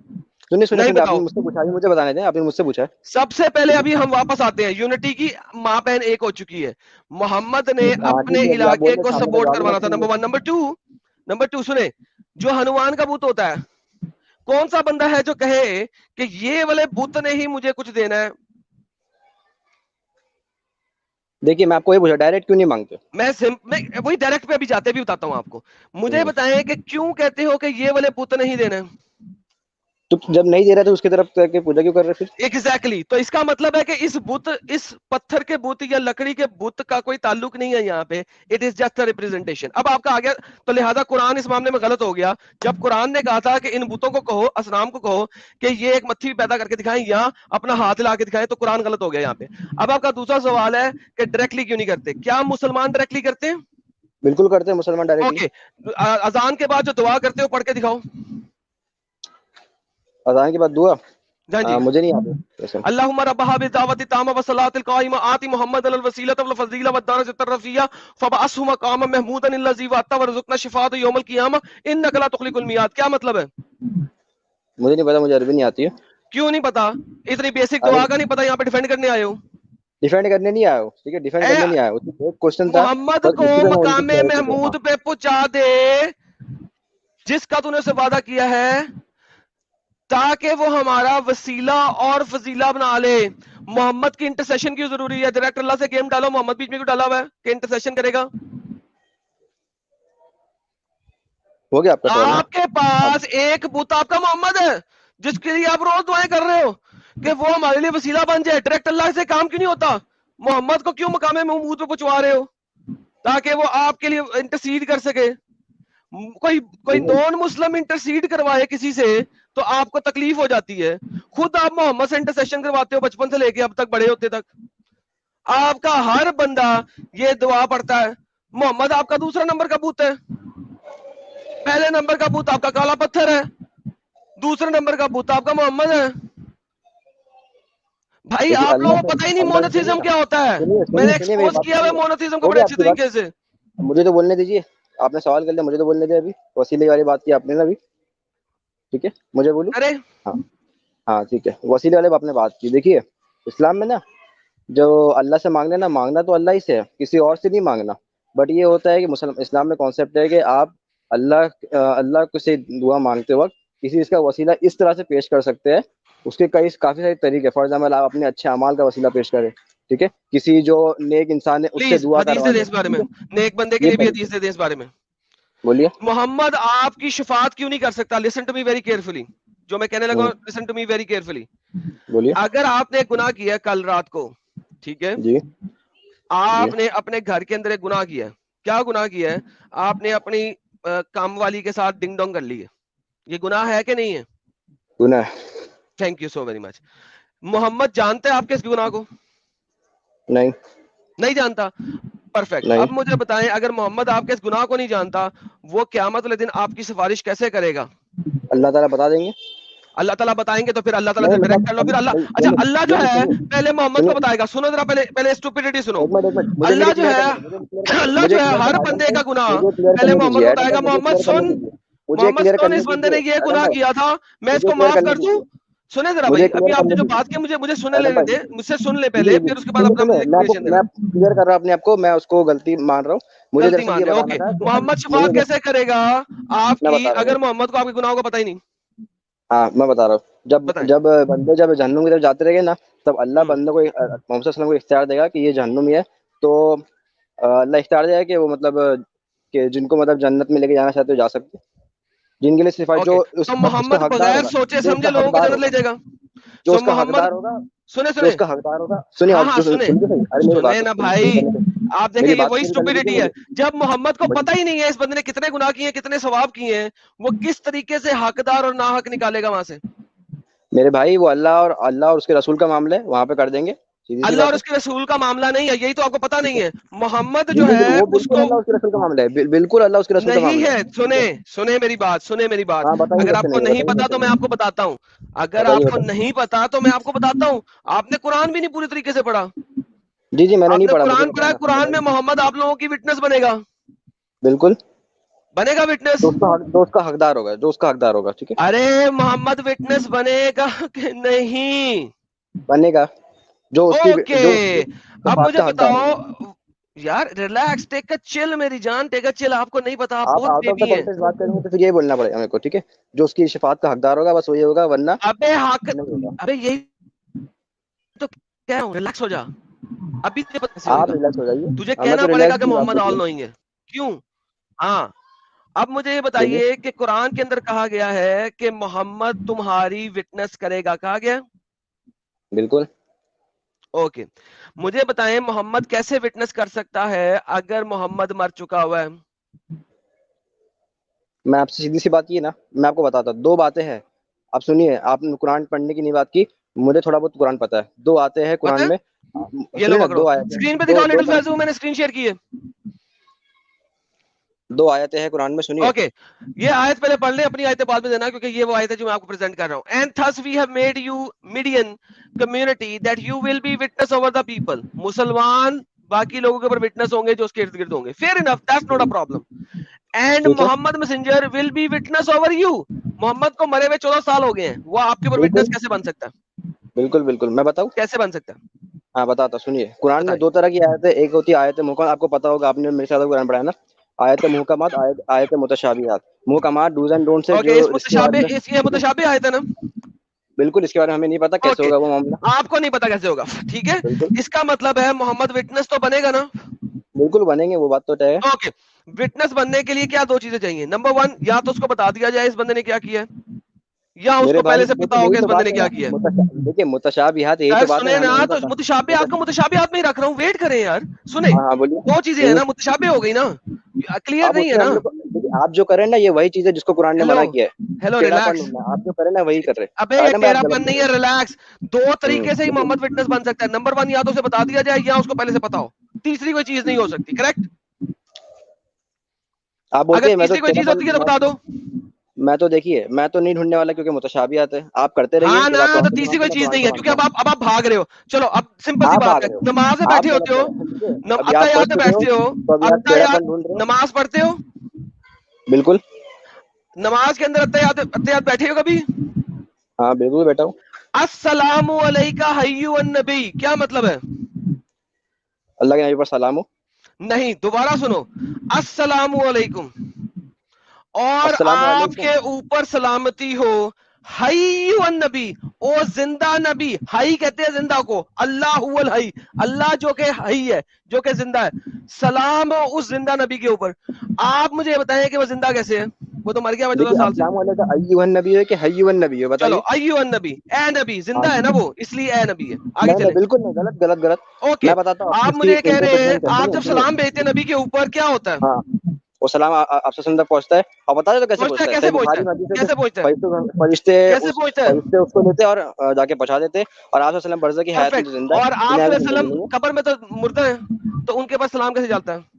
سنیے سنیے نہیں سنیے, آپ نے بتاؤ. مجھ سے پوچھا, مجھے بتانے دیں, آپ نے مجھ سے پوچھا. سب سے پہلے ابھی ہم واپس آتے ہیں, یونٹی کی ماں بہن ایک ہو چکی ہے. محمد نے ہاں اپنے ٹھیک ہے, ابھی آپ بول علاقے رہے کو سامنے کا سپورٹ جواب نہیں, کروانا آپ تھا. سنیے. نمبر 1. نمبر 2 سنیں, جو ہنومان کا بت ہوتا ہے, کون سا بندہ ہے جو کہے کہ یہ والے بت نے ہی مجھے کچھ دینا ہے؟ دیکھیے میں آپ کو یہ پوچھا, ڈائریکٹ کیوں نہیں مانگتے. میں وہی ڈائریکٹ پہ بھی جاتے بھی بتاتا ہوں آپ کو. مجھے بتائیں کہ کیوں کہتے ہو کہ یہ والے بت نہیں دینا ہے؟ تو جب نہیں دے رہا تو اس کی طرف کر کے پوجا کیوں کر رہے پھر؟ ایگزیکٹلی تو اس کا مطلب ہے کہ اس پتھر کے بت یا لکڑی کے بت کا کوئی تعلق نہیں ہے یہاں پہ. It is just a representation. اب آپ کا آ گیا تو لہذا قرآن اس معاملے میں غلط ہو گیا جب قرآن نے کہا تھا کہ ان بتوں کو کہو، اصنام کو کہو کہ یہ ایک متھی پیدا کر کے دکھائیں یا اپنا ہاتھ لا کے دکھائیں، تو قرآن غلط ہو گیا یہاں پہ. اب آپ کا دوسرا سوال ہے کہ ڈائریکٹلی کیوں نہیں کرتے؟ کیا مسلمان ڈائریکٹلی کرتے ہیں؟ بالکل کرتے ہیں مسلمان ڈائریکٹلی. اوکے. اذان کے بعد جو دعا کرتے ہو پڑھ کے دکھاؤ. اذان کے بعد دعا جی جی. مجھے نہیں آتی ویسے. اللهم رب هذه الدعوة التامة والصلاة القائمة آت محمد الوسيلة والفضيلة والدرجة الرفيعة فبعثه مقاما محمودا الذي وعدته وارزقنا الشفاعة يوم القيامة إنك لا تخلف الميعاد. کیا مطلب ہے؟ مجھے نہیں پتا، مجھے عربی نہیں آتی ہے. کیوں نہیں پتا؟ اتنی بیسک دعا کا نہیں پتا؟ یہاں پہ ڈیفینڈ کرنے آئے ہو؟ ڈیفینڈ کرنے نہیں آیا ہو، ٹھیک ہے، ڈیفینڈ کرنے نہیں آیا ہو. ایک کوشچن تھا محمد بس، کو اسی پہ میں ان مقام کی محمود پہ پہنچا دے جس کا تو نے اسے وعدہ کیا ہے، تاکہ وہ ہمارا وسیلہ اور فضیلہ بنا لے. محمد کی انٹرسیشن کیوں ضروری ہے؟ ڈائریکٹ اللہ سے گیم ڈالو، محمد بیچ میں کیوں ڈالا ہوا ہے کہ انٹرسیشن کرے گا؟ ہو گیا آپ کا سوال. آپ کے پاس ایک بت آپ کا محمد ہے جس کے لیے آپ روز دعائیں کر رہے ہو کہ وہ ہمارے لیے وسیلہ بن جائے. ڈائریکٹ اللہ سے کام کیوں نہیں ہوتا؟ محمد کو کیوں مقام محمود پہ پہنچوا رہے ہو تاکہ وہ آپ کے لیے انٹرسیڈ کر سکے؟ کوئی نان مسلم انٹرسیڈ کروائے کسی سے تو آپ کو تکلیف ہو جاتی ہے. خود آپ محمد سے انٹرسیشن کرواتے ہو بچپن سے لے کے اب تک بڑے ہوتے تک. آپ کا ہر بندہ یہ دعا پڑھتا ہے. محمد آپ کا دوسرا نمبر کا بت ہے. پہلے نمبر کا بت آپ کا کالا پتھر ہے، دوسرے نمبر کا بت آپ کا محمد ہے. بھائی دیکھیے آپ لوگوں اللہ کو سے پتہ ہی نہیں اللہ سے مونوتھزم کیا ہوتا ہے. میں نے سنیے میری ایکسپوز بات کیا ہوا سنیے. مونوتھزم کو ہو بڑے گیا آپ اچھے کی بات، طریقے سے. مجھے تو بولنے دیجیے. آپ نے سوال کر لیا، مجھے تو بولنے دیا. ابھی وسیلے والی بات کی آپ نے نا ابھی، ٹھیک ہے مجھے بولوں. ارے ہاں ہاں ٹھیک ہے، وسیلے والے آپ نے بات کی. دیکھیے اسلام میں نا جو اللہ سے مانگنا نا، مانگنا تو اللہ ہی سے ہے، کسی اور سے نہیں مانگنا. بٹ یہ ہوتا ہے کہ اسلام میں کانسیپٹ ہے کہ آپ اللہ سے دعا مانگتے وقت کسی چیز کا وسیلہ اس طرح سے پیش کر سکتے ہیں. اس کے کافی سارے طریقے. فار ایگزامپل آپ اپنے اچھے اعمال کا وسیلہ پیش کریں، ٹھیک ہے، کسی جو نیک انسان ہے اس سے پلیز دعا حدیث کروا دے دیں لیں. اس بارے میں، ٹھیک ہے، نیک بندے کے یہ لیے بھی طریقے. حدیث دے دیں اس بارے میں. بولیے. محمد آپ کی شفاعت کیوں نہیں کر سکتا؟ Listen to me very carefully. جو میں کہنے لگا listen to me very carefully. بولیے. اگر آپ نے گناہ کیا کل رات کو، ٹھیک ہے، جی جی آپ نے اپنے گھر کے اندر ایک گناہ کیا ہے. کیا گناہ کیا ہے؟ آپ نے اپنی کام والی کے ساتھ ڈنگ ڈونگ کر لی ہے. یہ گناہ ہے کہ نہیں ہے؟ گناہ. Thank you so very much. Muhammad جانتے ہیں آپ کے اس گناہ کو؟ نہیں نہیں جانتا. پرفیکٹ. نہیں. اب مجھے بتائیں اگر محمد آپ کے اس گناہ کو نہیں جانتا، وہ قیامت والے دن آپ کی سفارش کیسے کرے گا؟ اللہ تعالیٰ بتا دیں گے. اللہ تعالیٰ بتائیں گے تو پھر اللہ تعالیٰ نہیں سے ڈائریکٹ مطلب کر لو. پھر اللہ، اچھا نہیں اللہ جو نہیں ہے سنیے پہلے محمد سنیے. کو بتائے گا. سنو ذرا، پہلے اسٹوپڈیٹی سنو. ایک منٹ مجھے اللہ جو کلیئر ہے کرنے دیں. اللہ مجھے جو ہے کلیئر ہر کرنے بندے دیں. کا گناہ مجھے کلیئر پہلے کرنے محمد دیجیے. کو ایڈم بتائے گا. بھائی مجھے محمد کلیئر کرنے سن، دیجیے. مجھے محمد کلیئر سن، کرنے اس بندے دیجیے. نے یہ ایڈم گناہ بھائی کیا تھا، میں اس مجھے کو کلیئر معاف کرنے کر دوں. دیجیے. سنے ذرا مجھے بھائی، کلیئر ابھی آپ نے کرنے جو دیجیے. بات کی مجھے سننے ایڈم لینے بھائی دے، مجھ سے سن لے پہلے، جی پھر اس کے بعد سنیے اپنا سنیے، ایکسپلینیشن دینا. میں کلیئر کر رہا ہوں اپنے آپ کو. میں اس کو غلطی مان رہا ہوں. مجھے غلطی دراصل مان یہ رہے. بتانا اوکے. تھا کہ محمد شفاعت مجھے کیسے کرے گا آپ میں کی بتا رہا ہوں. اگر محمد کو آپ کے گناہوں کا پتہ ہی نہیں؟ ہاں میں بتا رہا ہوں. بتائیں. جب بندے جب جہنم کی طرف جاتے رہے گے نا، تب اللہ ہوں. بندوں کو محمد صلی اللہ علیہ وسلم کو اختیار دے گا کہ یہ جہنمی ہے. تو اللہ اختیار دے گا کہ وہ مطلب کہ جن کو مطلب جنت میں لے کے جانا چاہتے ہو جا سکتے. جن کے لیے صفات جو اوکے. اس تو اس کا محمد حقدار بغیر ہوگا، سوچے جو اس سمجھے کا لوگوں کو حقدار جنت لے ہوگا، جائے گا. جو سو اس کا محمد، حقدار ہوگا، سنے جو سنے، اس کا حقدار ہوگا. سنیے ہاں آپ ہاں سنے سنیے صحیح. ارے میری سنے بات نا پوری بھائی. کرنے دیں. آپ دیکھیں میری یہ بات وہی پوری کرنے دیجیے اسٹوپیڈیٹی ہے. مجھے. جب محمد کو پتہ ہی نہیں ہے اس بندے نے کتنے گناہ کیے ہیں، کتنے ثواب کیے ہیں، وہ کس طریقے سے حقدار اور ناحق نکالے گا وہاں سے؟ میرے بھائی وہ اللہ اور اس کے رسول کا معاملہ ہے، وہاں پہ کر دیں گے. سیدھی سی اللہ بات اور ہے. اس کے رسول کا معاملہ نہیں ہے، یہی تو آپ کو پتہ ٹھیک نہیں ہے. ہے. محمد جی جو بالکل، ہے وہ اس بالکل کو اللہ اس کے رسول کا معاملہ ہے. بالکل اللہ اس کے رسول کا نہیں معاملہ ہے. ہے. ٹھیک سنے ہے. سنے میری بات، سنے میری بات. ہاں بتائیے اگر کیسے آپ کو نہیں ہے، نہیں بتائیے پتا کیسے تو میں نہیں آپ ہے. کو بتاتا ہوں. اگر بتائیے آپ کو بتائیے. نہیں پتا تو میں آپ کو بتاتا ہوں. آپ نے قرآن بھی نہیں پوری طریقے سے پڑھا. جی جی میں نے آپ نہیں نے پڑھا، مجھے قرآن پڑھا ہے، بتانا قرآن میں بتائیے. محمد آپ لوگوں کی وٹنس بنے گا. بالکل. بنے گا وٹنس. جو اس کا حقدار ہوگا، جو اس کا حقدار ہوگا. ٹھیک ہے. ارے محمد وٹنس بنے گا کہ نہیں؟ بنے گا. اوکے. جو اس کی اب صفات مجھے کا حقدار بتاؤ ہوگا. یار، ریلیکس، ٹیک اے چل میری جان، ٹیک اے چل. آپ کو نہیں پتا، آپ آپ بہت آؤٹ آف دا بیبی ہیں. کانٹیکسٹ بات کریں گے تو پھر یہی بولنا پڑے گا میرے کو. ٹھیک ہے. جو اس کی شفاعت کا حقدار ہوگا بس وہی ہوگا، ورنہ ابے حق، نہیں ہوگا. ابے یہی تو کہہ رہا ہوں، ریلیکس ہو جا. ابھی تجھے پتہ کیسے ہوئے آپ گا؟ ریلیکس ہو جائیے. تجھے میں کہنا تو پڑے گا ریلیکس کہ ہوں، آپ محمد آل بولیے. نوئنگ ہے. کیوں؟ ہاں. اب مجھے یہ بتائیے کہ قرآن کے اندر کہا گیا ہے کہ محمد تمہاری وٹنس کرے گا, کہا گیا؟ بالکل. اوکے, مجھے بتائیں محمد کیسے وٹنس کر سکتا ہے اگر محمد مر چکا ہوا ہے؟ میں آپ سے سیدھی سی بات کی نا, میں آپ کو بتاتا ہوں, دو باتیں ہیں. آپ سنیے, آپ نے قرآن پڑھنے کی نہیں بات کی, مجھے تھوڑا بہت قرآن پتا ہے. دو آتے ہیں پتہ قرآن میں, ہے یہ لو سنیے نا, پکڑو, دو آیتیں, اسکرین پہ دو دکھاؤ دو لٹل طرح فیضو, میں نے اسکرین شیئر کی ہے. دو آیتیں ہیں قرآن میں, سنیے. اوکے, یہ آیت پہلے پڑھ لیں, اپنی آیتیں بعد میں دینا, کیونکہ یہ وہ آیت ہے جو میں آپ کو پریزنٹ کر رہا ہوں. And thus we have made you median community that you will be witness over the people. مسلمان باقی لوگوں کے اوپر وٹنس ہوں گے جو اس کے ارد گرد ہوں گے. Fair enough, that's not a problem. And ٹھیک ہے, Muhammad messenger will be witness over you. Muhammad کو مرے ہوئے 14 سال ہو گئے ہیں, وہ آپ کے اوپر بالکل وٹنس کیسے بن سکتا ہے؟ بالکل بالکل, میں بتاؤں, کیسے بن سکتا ہے ہاں بتاتا, سنیے. قرآن میں بتائیے. دو طرح کی آیتیں, ایک ہوتی ہے آیت محکمہ, آپ کو پتا ہوگا, آپ نے میرے ساتھ قرآن پڑھا ہے نا. آیت محکمات, آیت متشابہات. محکمات does and don't say, okay, جو اس اس کے بارے متشابہ, میں اس یہ متشابہ آیت ہے نا. بالکل اس کے بارے میں ہمیں نہیں پتا کیسے اوکے, ہوگا وہ معاملہ. آپ کو نہیں پتا کیسے ہوگا, ٹھیک ہے. بالکل اس کا مطلب ہے محمد وٹنس تو بنے گا نا. بالکل بنیں گے, وہ بات تو طے ہے. اوکے, وٹنس بننے کے لیے کیا دو چیزیں چاہیے. نمبر 1, یا تو اس کو بتا دیا جائے اس بندے نے کیا کیا ہے, یا اس میرے کو پہلے بھائی سے پتا دیکھیں, ہو یہی کہ اس تو بندے بات نے ہے کیا نا, کیا ہے. دیکھیے متشابہات, یہی یار تو بات ہے سنیں نا, ہمیں نا, نہیں تو پتا. متشابہات کو متشابہات میں ہی رکھ رہا ہوں, ویٹ کریں یار. سنیں, ہاں ہاں بولیے. دو چیزیں ہیں نا, متشابہ ہو گئی نا, کلیئر اب اس نہیں ہے میں ہم نا. لوگ, دیکھیے, آپ جو کریں نا, یہ وہی چیز ہے جس کو قرآن نے ہیلو منع کیا ہے. ہیلو ٹیڑھا پن ریلیکس. ڈھونڈنا, آپ جو کریں نا وہی کر رہے. ابے یہ آئے نا, ٹیڑھا آپ غلط پن بول نہیں ہے, رہے ریلیکس. دو ہیں. طریقے سے ہی محمد وٹنس بن سکتا ہے. نمبر 1, یا تو اسے بتا دیا جائے یا اس کو پہلے سے پتا ہو. تیسری کوئی چیز نہیں ہو سکتی, کریکٹ. آپ اگر بولتے ہیں میں تو تیسری کوئی ٹیڑھا چیز پن, ہوتی ہے تو بتا دو. میں تو دیکھیے, میں تو نہیں ڈھونڈنے والا, کیونکہ متشابہات ہے. آپ کرتے رہیے ہاں جب نا, آپ تو قرآن کو تیسری مانتے کوئی ہیں, میں چیز قرآن نہیں کو ہے, کیونکہ مانتا ہوں. اب آپ بھاگ رہے ہو. چلو اب سمپل سی آپ بات بھاگ ہے, رہے ہو, نماز میں آپ بیٹھے غلط ہوتے کر ہو, رہے ہیں. ٹھیک ہے, ابھی آپ پڑھ اتحیات میں چکے ہو, بیٹھتے ہو, تو ابھی آپ ٹیڑھا پن اتحیات ڈھونڈ رہے ہو. نماز پڑھتے ہو, بالکل, نماز کے اندر اتحیات بیٹھے ہو کبھی؟ ہاں بالکل بیٹا ہوں. السلام علیکہ حی النبی, کیا مطلب ہے؟ اللہ کے نبی پر سلام ہو. نہیں, دوبارہ سنو, السلام علیکم, اور السلام آپ علیکم. کے اوپر سلامتی ہو, حی النبی, او زندہ نبی. حی کہتے ہیں زندہ کو, اللہ هو الحی, اللہ جو کہ حی ہے, جو کہ زندہ ہے. سلام ہو اس زندہ نبی کے اوپر. آپ مجھے یہ بتائیں کہ وہ زندہ کیسے ہے؟ وہ تو مر گیا 14 دیکھیے, سال سے. السلام علیکم ایھا النبی ہے کہ حی النبی ہے, چلو بتائیے. ایو النبی, اے نبی, ہاں, زندہ ہے نا وہ, اس لیے اے نبی ہے. آگے نہیں نہیں, چلیں. بالکل نہیں, غلط غلط غلط. اوکے, میں بتاتا ہوں آپ کو, آپ اس کی مجھے کہہ رہے ہیں, انٹرپریٹیشن کر, آپ سنیے جب سنیے. سلام بھیجتے ہیں نبی کے اوپر کیا ہوتا ہے؟ ہاں, وہ سلام آپ سے سندر پہنچتا ہے. اور بتا دیں تو کیسے پہنچتا ہے, کیسے صحیح پہنچتا بخاری ہے, میں حدیث ہے کیسے پہنچتا ہے, کہ فرشتے کیسے پہنچتا ہے؟ اس کو لیتے اور جا کے پہنچا دیتے. اور آپ وسلم برزہ کی حیات میں پرفیکٹ. جو زندہ اور ہے, آپ دنیا صلی میں اللہ علیہ زندگی وسلم نہیں قبر میں تو مردہ ہیں, تو ان کے پاس سلام کیسے جاتا ہے؟ ہے.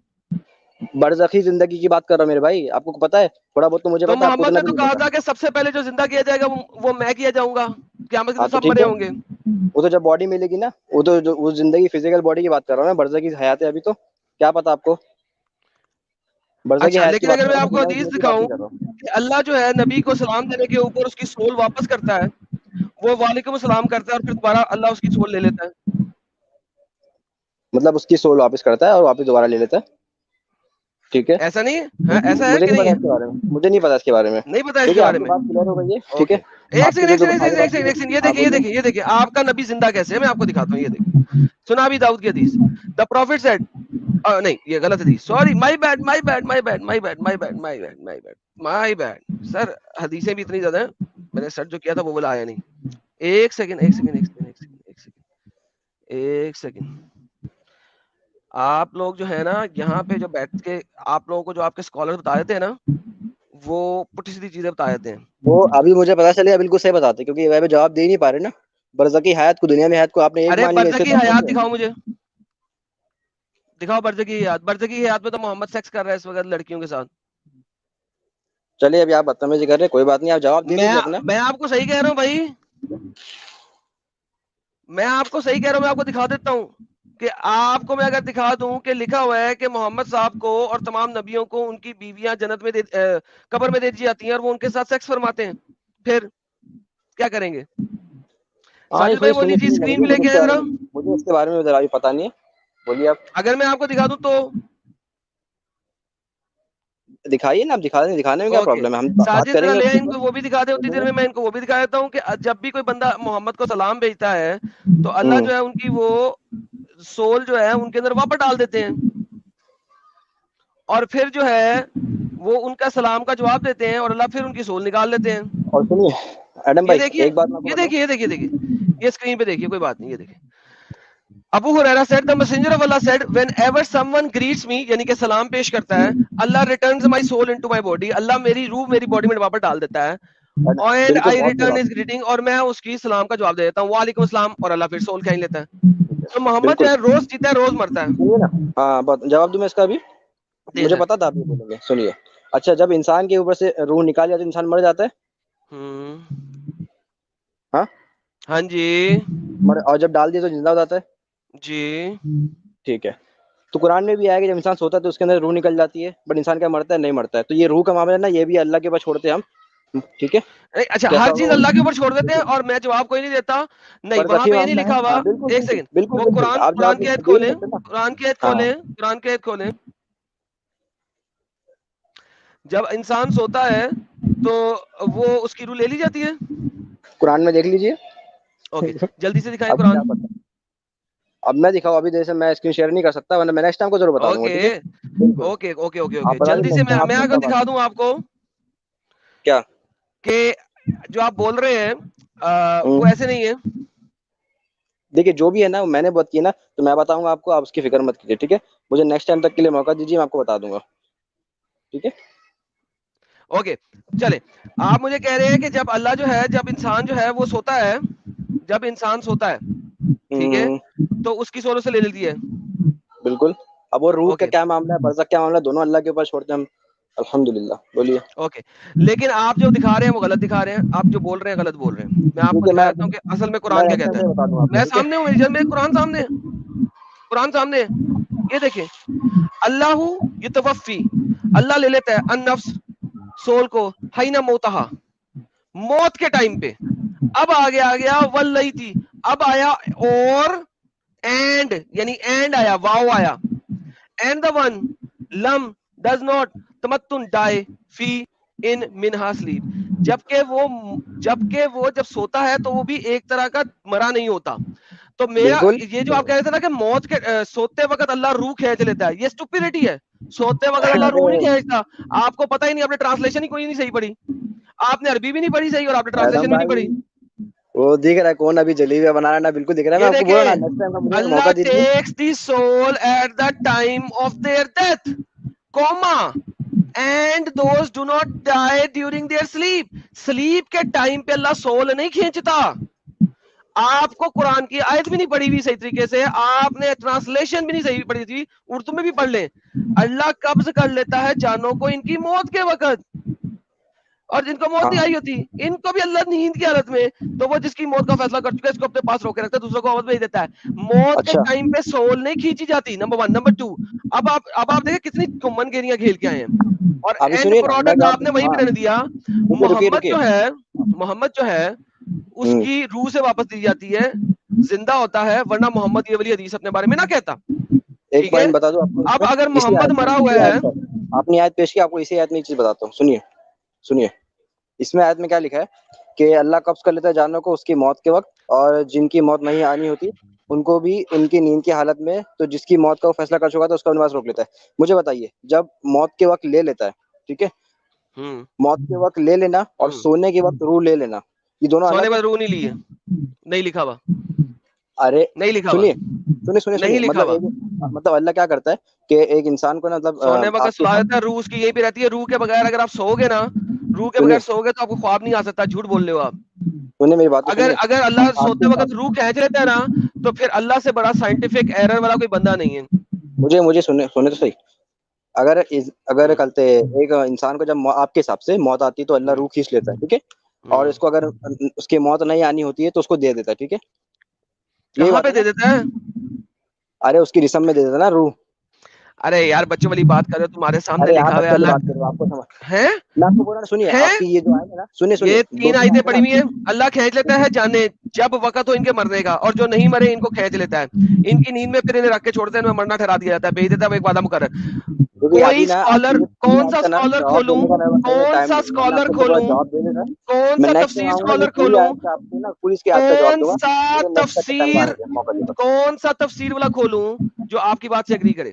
برزخی زندگی کی بات کر رہا ہوں میرے بھائی, آپ کو پتا ہے تھوڑا بہت, تو مجھے تو پتا ہے, آپ کو محمد اتنا نے بھی تو نہیں کہا پتا. تھا کہ سب سے پہلے جو زندہ کیا جائے گا وہ میں کیا جاؤں گا, قیامت کے ہاں دن تو سب ٹھیک مرے ہے, ہوں گے. وہ تو جب باڈی ملے گی نا, وہ تو وہ زندگی فزیکل باڈی کی بات کر رہا ہوں نا, برزہ کی حیات ہے ابھی تو, کیا پتا آپ کو. برزہ کی اچھا, حیات کی لیکن بات اگر کر میں رہا آپ ہوں, کو دنیا میں حدیث زندگی کی بات دکھاؤں نہیں کر رہا ہوں. کہ اللہ جو ہے نبی کو سلام دینے کے اوپر اس کی سول واپس کرتا ہے, وہ وعلیکم السلام کرتا ہے اور پھر دوبارہ اللہ اس کی سول لے لیتا ہے. مطلب اس کی سول واپس کرتا ہے اور واپس دوبارہ لے لیتا ہے. ٹھیک ہے, ایسا نہیں ہے, ہاں ایسا ہے مجھے کہ نہیں نہیں پتا ہے؟ اس کے بارے میں, مجھے نہیں پتا اس کے بارے میں. نہیں پتا اس ٹھیک کے ہے, آپ بارے کی میں. بات کلیئر ہو گئی ہے. ٹھیک ہے, اوکے, ایک آپ کی سیکنڈ جو ایک سیکنڈ بخاری ایک بات سیکنڈ کی ایک سیکنڈ, یہ ہے, ہاں دیکھیے یہ بولیے. دیکھیے یہ دیکھیے آپ کا نبی زندہ کیسے ہے, میں آپ کو دکھاتا ہوں. یہ دیکھیے, سنا بھی داؤد کی حدیث. دا پروفٹ سیڈ, نہیں یہ غلط حدیث, سوری, مائی بیڈ مائی بیڈ مائی بیڈ مائی بیڈ مائی بیڈ مائی بیڈ مائی بیڈ مائی بیڈ. سر حدیثیں بھی اتنی زیادہ ہیں, میں نے سرچ جو کیا تھا وہ بولا آیا نہیں. ایک سیکنڈ ایک سیکنڈ ایک سیکنڈ ایک سیکنڈ ایک سیکنڈ ایک سیکنڈ. آپ لوگ جو ہے نا یہاں پہ جو بیٹھ کے آپ لوگوں کو جو آپ کے اسکالر بتا دیتے ہیں نا, وہ پٹی سیدھی چیزیں بتا دیتے ہیں. وہ ابھی مجھے پتا چلے, بالکل صحیح بتاتے, کیونکہ وہ جواب دے ہی نہیں پا رہے نا. برزہ کی حیات کو, دنیا میں حیات کو آپ نے ایک ارے مان لیا, اس سے برزخی تو آپ حیات پہنچے. دکھاؤ مجھے, دکھاؤ برزخی حیات. برزخی حیات میں تو محمد سیکس کر رہا ہے اس وقت لڑکیوں کے ساتھ. چلیے ابھی آپ بدتمیزی کر رہے ہیں, کوئی بات نہیں, آپ جواب دے دیجیے اپنا. میں آپ کو صحیح کہہ رہا ہوں بھائی, میں آپ کو صحیح کہہ رہا ہوں, میں آپ کو دکھا دیتا ہوں کہ آپ کو میں اگر دکھا دوں کہ لکھا ہوا ہے کہ محمد صاحب کو اور تمام نبیوں کو ان کی بیویاں جنت میں قبر میں دے دی جاتی ہیں اور وہ ان کے ساتھ سیکس فرماتے ہیں, پھر کیا کریں گے؟ ہاں, ساجد یہ بھائی وہ سنی نیچے سنی لگ اسکرین رہی پہ ہے, لے کے آئے ذرا. مجھے اس کے بارے میں ذرا بھی پتا نہیں ہے. بولیے آپ, اگر میں آپ کو دکھا دوں تو دکھائیے نا, آپ دکھا دیں, دکھانے میں کیا اوکے, پرابلم ہے, ہم بات ساجد کریں ذرا گے لے اس کے آئیں, ان کو وہ بھی دکھا دیں. اتنی دیر اوپر. میں میں ان کو وہ بھی دکھا دیتا ہوں کہ جب بھی کوئی بندہ محمد کو سلام بھیجتا ہے تو اللہ جو ہے ان کی وہ سول جو ہے ان کے اندر واپس ڈال دیتے ہیں, اور پھر جو ہے وہ ان کا سلام کا جواب دیتے ہیں اور اللہ پھر ان کی سول نکال لیتے ہیں. اور سنیے ایڈم یہ بھائی دیکھیے ایک بات میں آپ کو بتاؤں. یہ دیکھیے یہ اسکرین پہ دیکھیے, کوئی بات نہیں, یہ دیکھیے. ابو ہریرہ said the messenger of Allah said whenever someone greets me, یعنی کہ سلام پیش کرتا ہے, Allah returns my soul into my body, اللہ میری روح میری باڈی میں واپس ڈال دیتا ہے, and بالکل I بہت return بات his greeting, اور میں اس کی سلام کا جواب دے دیتا ہوں وعلیکم السلام, اور اللہ پھر سول کھینچ لیتا ہے. تو محمد جو بالکل. ہے روز جیتا ہے روز مرتا ہے. سنیے نا, ہاں جواب دوں میں اس کا بھی, دے مجھے دیں. پتا تھا آپ یہ بولیں گے. سنیے, اچھا جب انسان کے اوپر سے روح نکال جاتی ہے انسان مر جاتا ہے؟ ہاں ہاں جی اور جب ڈال دیے تو زندہ ہو جاتا ہے؟ جی. ٹھیک ہے, تو قرآن میں بھی آیا کہ جب انسان سوتا ہے تو اس کے اندر روح نکل جاتی ہے, بٹ انسان کیا مرتا ہے؟ نہیں مرتا ہے. تو یہ روح کا معاملہ ہے نا, یہ بھی اللہ کے پاس چھوڑتے ہیں ہم. ٹھیک ہے, اچھا کیسا ہر چیز اللہ کے اوپر چھوڑ دیتے ہیں بالکل اور میں جواب کوئی نہیں دیتا. نہیں, وہاں برکتی پہ یہ نہیں معاملہ ہے. لکھا ہوا. ہاں بالکل ایک بالکل سیکنڈ, بالکل وہ بالکل, آپ قرآن جواب کی آیت دے نہیں کھولیں, سکتے نا. قرآن کی آیت ہاں کھولیں, قرآن کی آیت کھولیں. جب انسان سوتا ہے تو وہ اس کی روح لے لی جاتی ہے. قرآن میں دیکھ لیجئے. اوکے, جلدی سے دکھائیں اب قرآن. کیا پتا, اب میں دکھاؤں ابھی جیسے میں اسکرین شیئر نہیں کر سکتا, ورنہ میں نیکسٹ ٹائم کو ضرور بتا دوں گا. اوکے ٹھیک ہے بالکل, اوکے اوکے اوکے آپ اوکے, بتا جلدی دیں سے نیکسٹ ٹائم آپ میں کو اگر بتا دکھا دوں. دوں آپ کو کیا کہ جو آپ بول رہے ہیں وہ ایسے نہیں ہے. دیکھیے جو بھی ہے نا, میں نے بات کی نا, تو میں بتاؤں گا آپ کو, آپ اس کی فکر مت کیجیے. ٹھیک ہے, مجھے نیکسٹ ٹائم تک کے لیے موقع دیجیے, میں آپ کو بتا دوں گا. ٹھیک ہے اوکے چلے, آپ مجھے کہہ رہے ہیں کہ جب اللہ جو ہے, جب انسان جو ہے وہ سوتا ہے, جب انسان سوتا ہے, ٹھیک ہے, تو اس کی سولوں سے لے لیتی ہے. بالکل. اب وہ روح کا اوکے کیا معاملہ ہے, برزخ کیا معاملہ ہے, دونوں اللہ کے اوپر چھوڑتے ہیں ہم. الحمدللہ, بولیے. اوکے, لیکن آپ جو دکھا رہے ہیں وہ غلط دکھا رہے ہیں, آپ جو بول رہے ہیں غلط بول رہے ہیں. میں آپ کو ٹھیک ہے, دکھا دیتا ہوں کہ اصل میں قرآن کیا نیکسٹ ٹائم کہتا سے بتا دوں ہے. آپ کو. میں ٹھیک ہے سامنے ہوں, میری جان میں قرآن سامنے ہے, قرآن سامنے ہے. یہ دیکھیں, اللہ یتوفی, اللہ لے لیتا ہے النفس, سول کو, حین موتہا, موت کے ٹائم پہ. اب آ گیا واللئی تھی, اب آیا اور اینڈ, یعنی اینڈ آیا, واو آیا, اینڈ دا ون لم ڈز ناٹ تمتن ڈائی فی ان منہا سلیپ. جبکہ وہ جب سوتا ہے تو وہ بھی ایک طرح کا مرا نہیں ہوتا. تو میرا بالکل یہ جو آپ کہہ رہے تھے نا کہ موت کے سوتے وقت اللہ روح کھینچ لیتا ہے, یہ اسٹوپیڈیٹی ہے. سوتے وقت اللہ روح نہیں کھینچتا. آپ کو پتہ ہی نہیں, آپ نے ٹرانسلیشن ہی کوئی نہیں صحیح پڑھی, آپ نے عربی بھی نہیں پڑھی صحیح, اور آپ نے ایڈم ٹرانسلیشن بھی نہیں بھائی, پڑھی. وہ دکھ رہا ہے کون ابھی جلیبیاں بنا رہا ہے نا, بالکل دکھ رہا ہے. میں یہ آپ کو بول رہا دیکھیں, نا نیکسٹ ٹائم کا مجھے اللہ موقع دیجیے. Takes the soul at the time of their death, comma, and those do not die during their sleep. Sleep کے ٹائم پہ اللہ سول نہیں کھینچتا. آپ کو قرآن کی آیت بھی نہیں پڑھی ہوئی صحیح طریقے سے, آپ نے ٹرانسلیشن بھی نہیں صحیح پڑھی تھی, اردو میں بھی پڑھ لیں. اللہ قبض کر لیتا ہے جانوں کو ان کی موت کے وقت, اور جن کو موت ہاں نہیں آئی ہوتی ان کو بھی اللہ نیند کی حالت میں, تو وہ جس کی موت کا فیصلہ کر چکا ہے اس کو اپنے پاس روکے رکھتا ہے, دوسروں کو موت بھیج دیتا ہے. موت کے اچھا, ٹائم پہ سول نہیں کھینچی جاتی, نمبر 1. نمبر 2, اب آپ دیکھیں کتنی کمن گیریاں کھیل کے آئے ہیں, اور ابھی اینڈ سنیے نا, میں پروڈکٹ جواب آپ نے دوں. وہی ہاں پہ رہنے دیا. رکیے رکیے. محمد جو ہے اس کی روح سے واپس دی جاتی ہے, زندہ ہوتا ہے, ورنہ محمد یہ والی حدیث اپنے بارے میں نہ کہتا. ایک ٹھیک ہے, پوائنٹ بتا دو آپ کو, اس اب میں اگر اسی محمد آیت مرا پر, ہوا اسی ہے, آیت پر آپ نے آیت پیش کی, آپ کو اسی آیت میں ایک چیز بتاتا ہوں. سنیے اس میں آیت میں کیا لکھا ہے کہ اللہ قبض کر لیتا ہے جانوں کو اس کی موت کے وقت, اور جن کی موت نہیں آنی ہوتی ان کو بھی ان کی نیند کی حالت میں, تو جس کی موت کا وہ فیصلہ کر چکا تھا اس کا نماز روک لیتا ہے. مجھے بتائیے, جب موت کے وقت لے لیتا ہے, ٹھیک ہے, موت کے وقت لے لینا اور سونے کے وقت روح لے لینا, یہ دونوں سونے الگ میں ہے. روح نہیں لی ہے, نہیں لکھا ہوا, ارے نہیں لکھا ہوا, سنیے نہیں سنیے, لکھا ہوا. مطلب اللہ کیا کرتا ہے کہ ایک انسان کو مطلب سونے وقت آپ کے سلا ساتھ, دیتا ہے, روح اس کی یہی پہ رہتی ہے. روح کے بغیر اگر آپ سو گے نا, روح کے سنیے بغیر سو گے تو آپ کو خواب نہیں آ سکتا, جھوٹ بول رہے ہو آپ. سنیے میری بات تو سنیے. اگر اللہ آپ سوتے کے وقت ساتھ روح کھینچ لیتا ہے نا, تو پھر اللہ سے بڑا سائنٹیفک ایرر والا کوئی بندہ نہیں ہے. مجھے سننے تو صحیح. اگر کلتے ایک انسان کو جب آپ کے حساب سے موت آتی ہے تو اللہ روح کھینچ لیتا ہے, ٹھیک ہے, اور اس کو اگر اس کی موت نہیں آنی ہوتی ہے تو اس کو دے دیتا ہے, ٹھیک ہے, یہی کہاں بات پہ ہے نا. دے دیتا ہے؟ ارے اس کی جسم میں دے دیتا ہے نا روح. ارے یار بچوں والی بات کر رہے ہو, تمہارے سامنے ارے آپ لکھا ہوا ہے بچوں کی بات اللہ کر رہے ہو, آپ کو سمجھ, ہے میں آپ کو بول رہا ہوں, سنیے ہے آپ کی یہ جو آئے نا, سنیے یہ دو 3 تین آیتیں آئے پڑھی نا. ہوئی ہیں. اللہ کھینچ لیتا ہے جانے جب وقت ہو ان کے مرنے کا, اور جو نہیں مرے ان کو کھینچ لیتا ہے. ان کی نیند میں پھر انہیں رکھ کے چھوڑتے ہیں, انہیں مرنا ٹھہرا دیا جاتا ہے, بھیج دیتا ہے وہ ایک وعدہ مقرر. کیونکہ کوئی ابھی نا آپ اسکالر, مجھے تین کون سا آیت کا نا اسکالر جواب کھولوں, دینے کا کون ٹائم سا نہیں ہے. میں نے آپ اسکالر کو کھولوں, جواب دے دیتا. کون میں سا نیکسٹ ٹائم تفسیر آؤں گا, یہ اسکالر پوری کھولوں, آیت کا آپ کو نا پوری اس کی آیت کا جواب کون دوں گا. سا مجھے نیکسٹ ٹائم تفسیر, آنے دیں, موقع دے دو. کون سا تفسیر والا کھولوں جو آپ کی بات سے اگری کرے.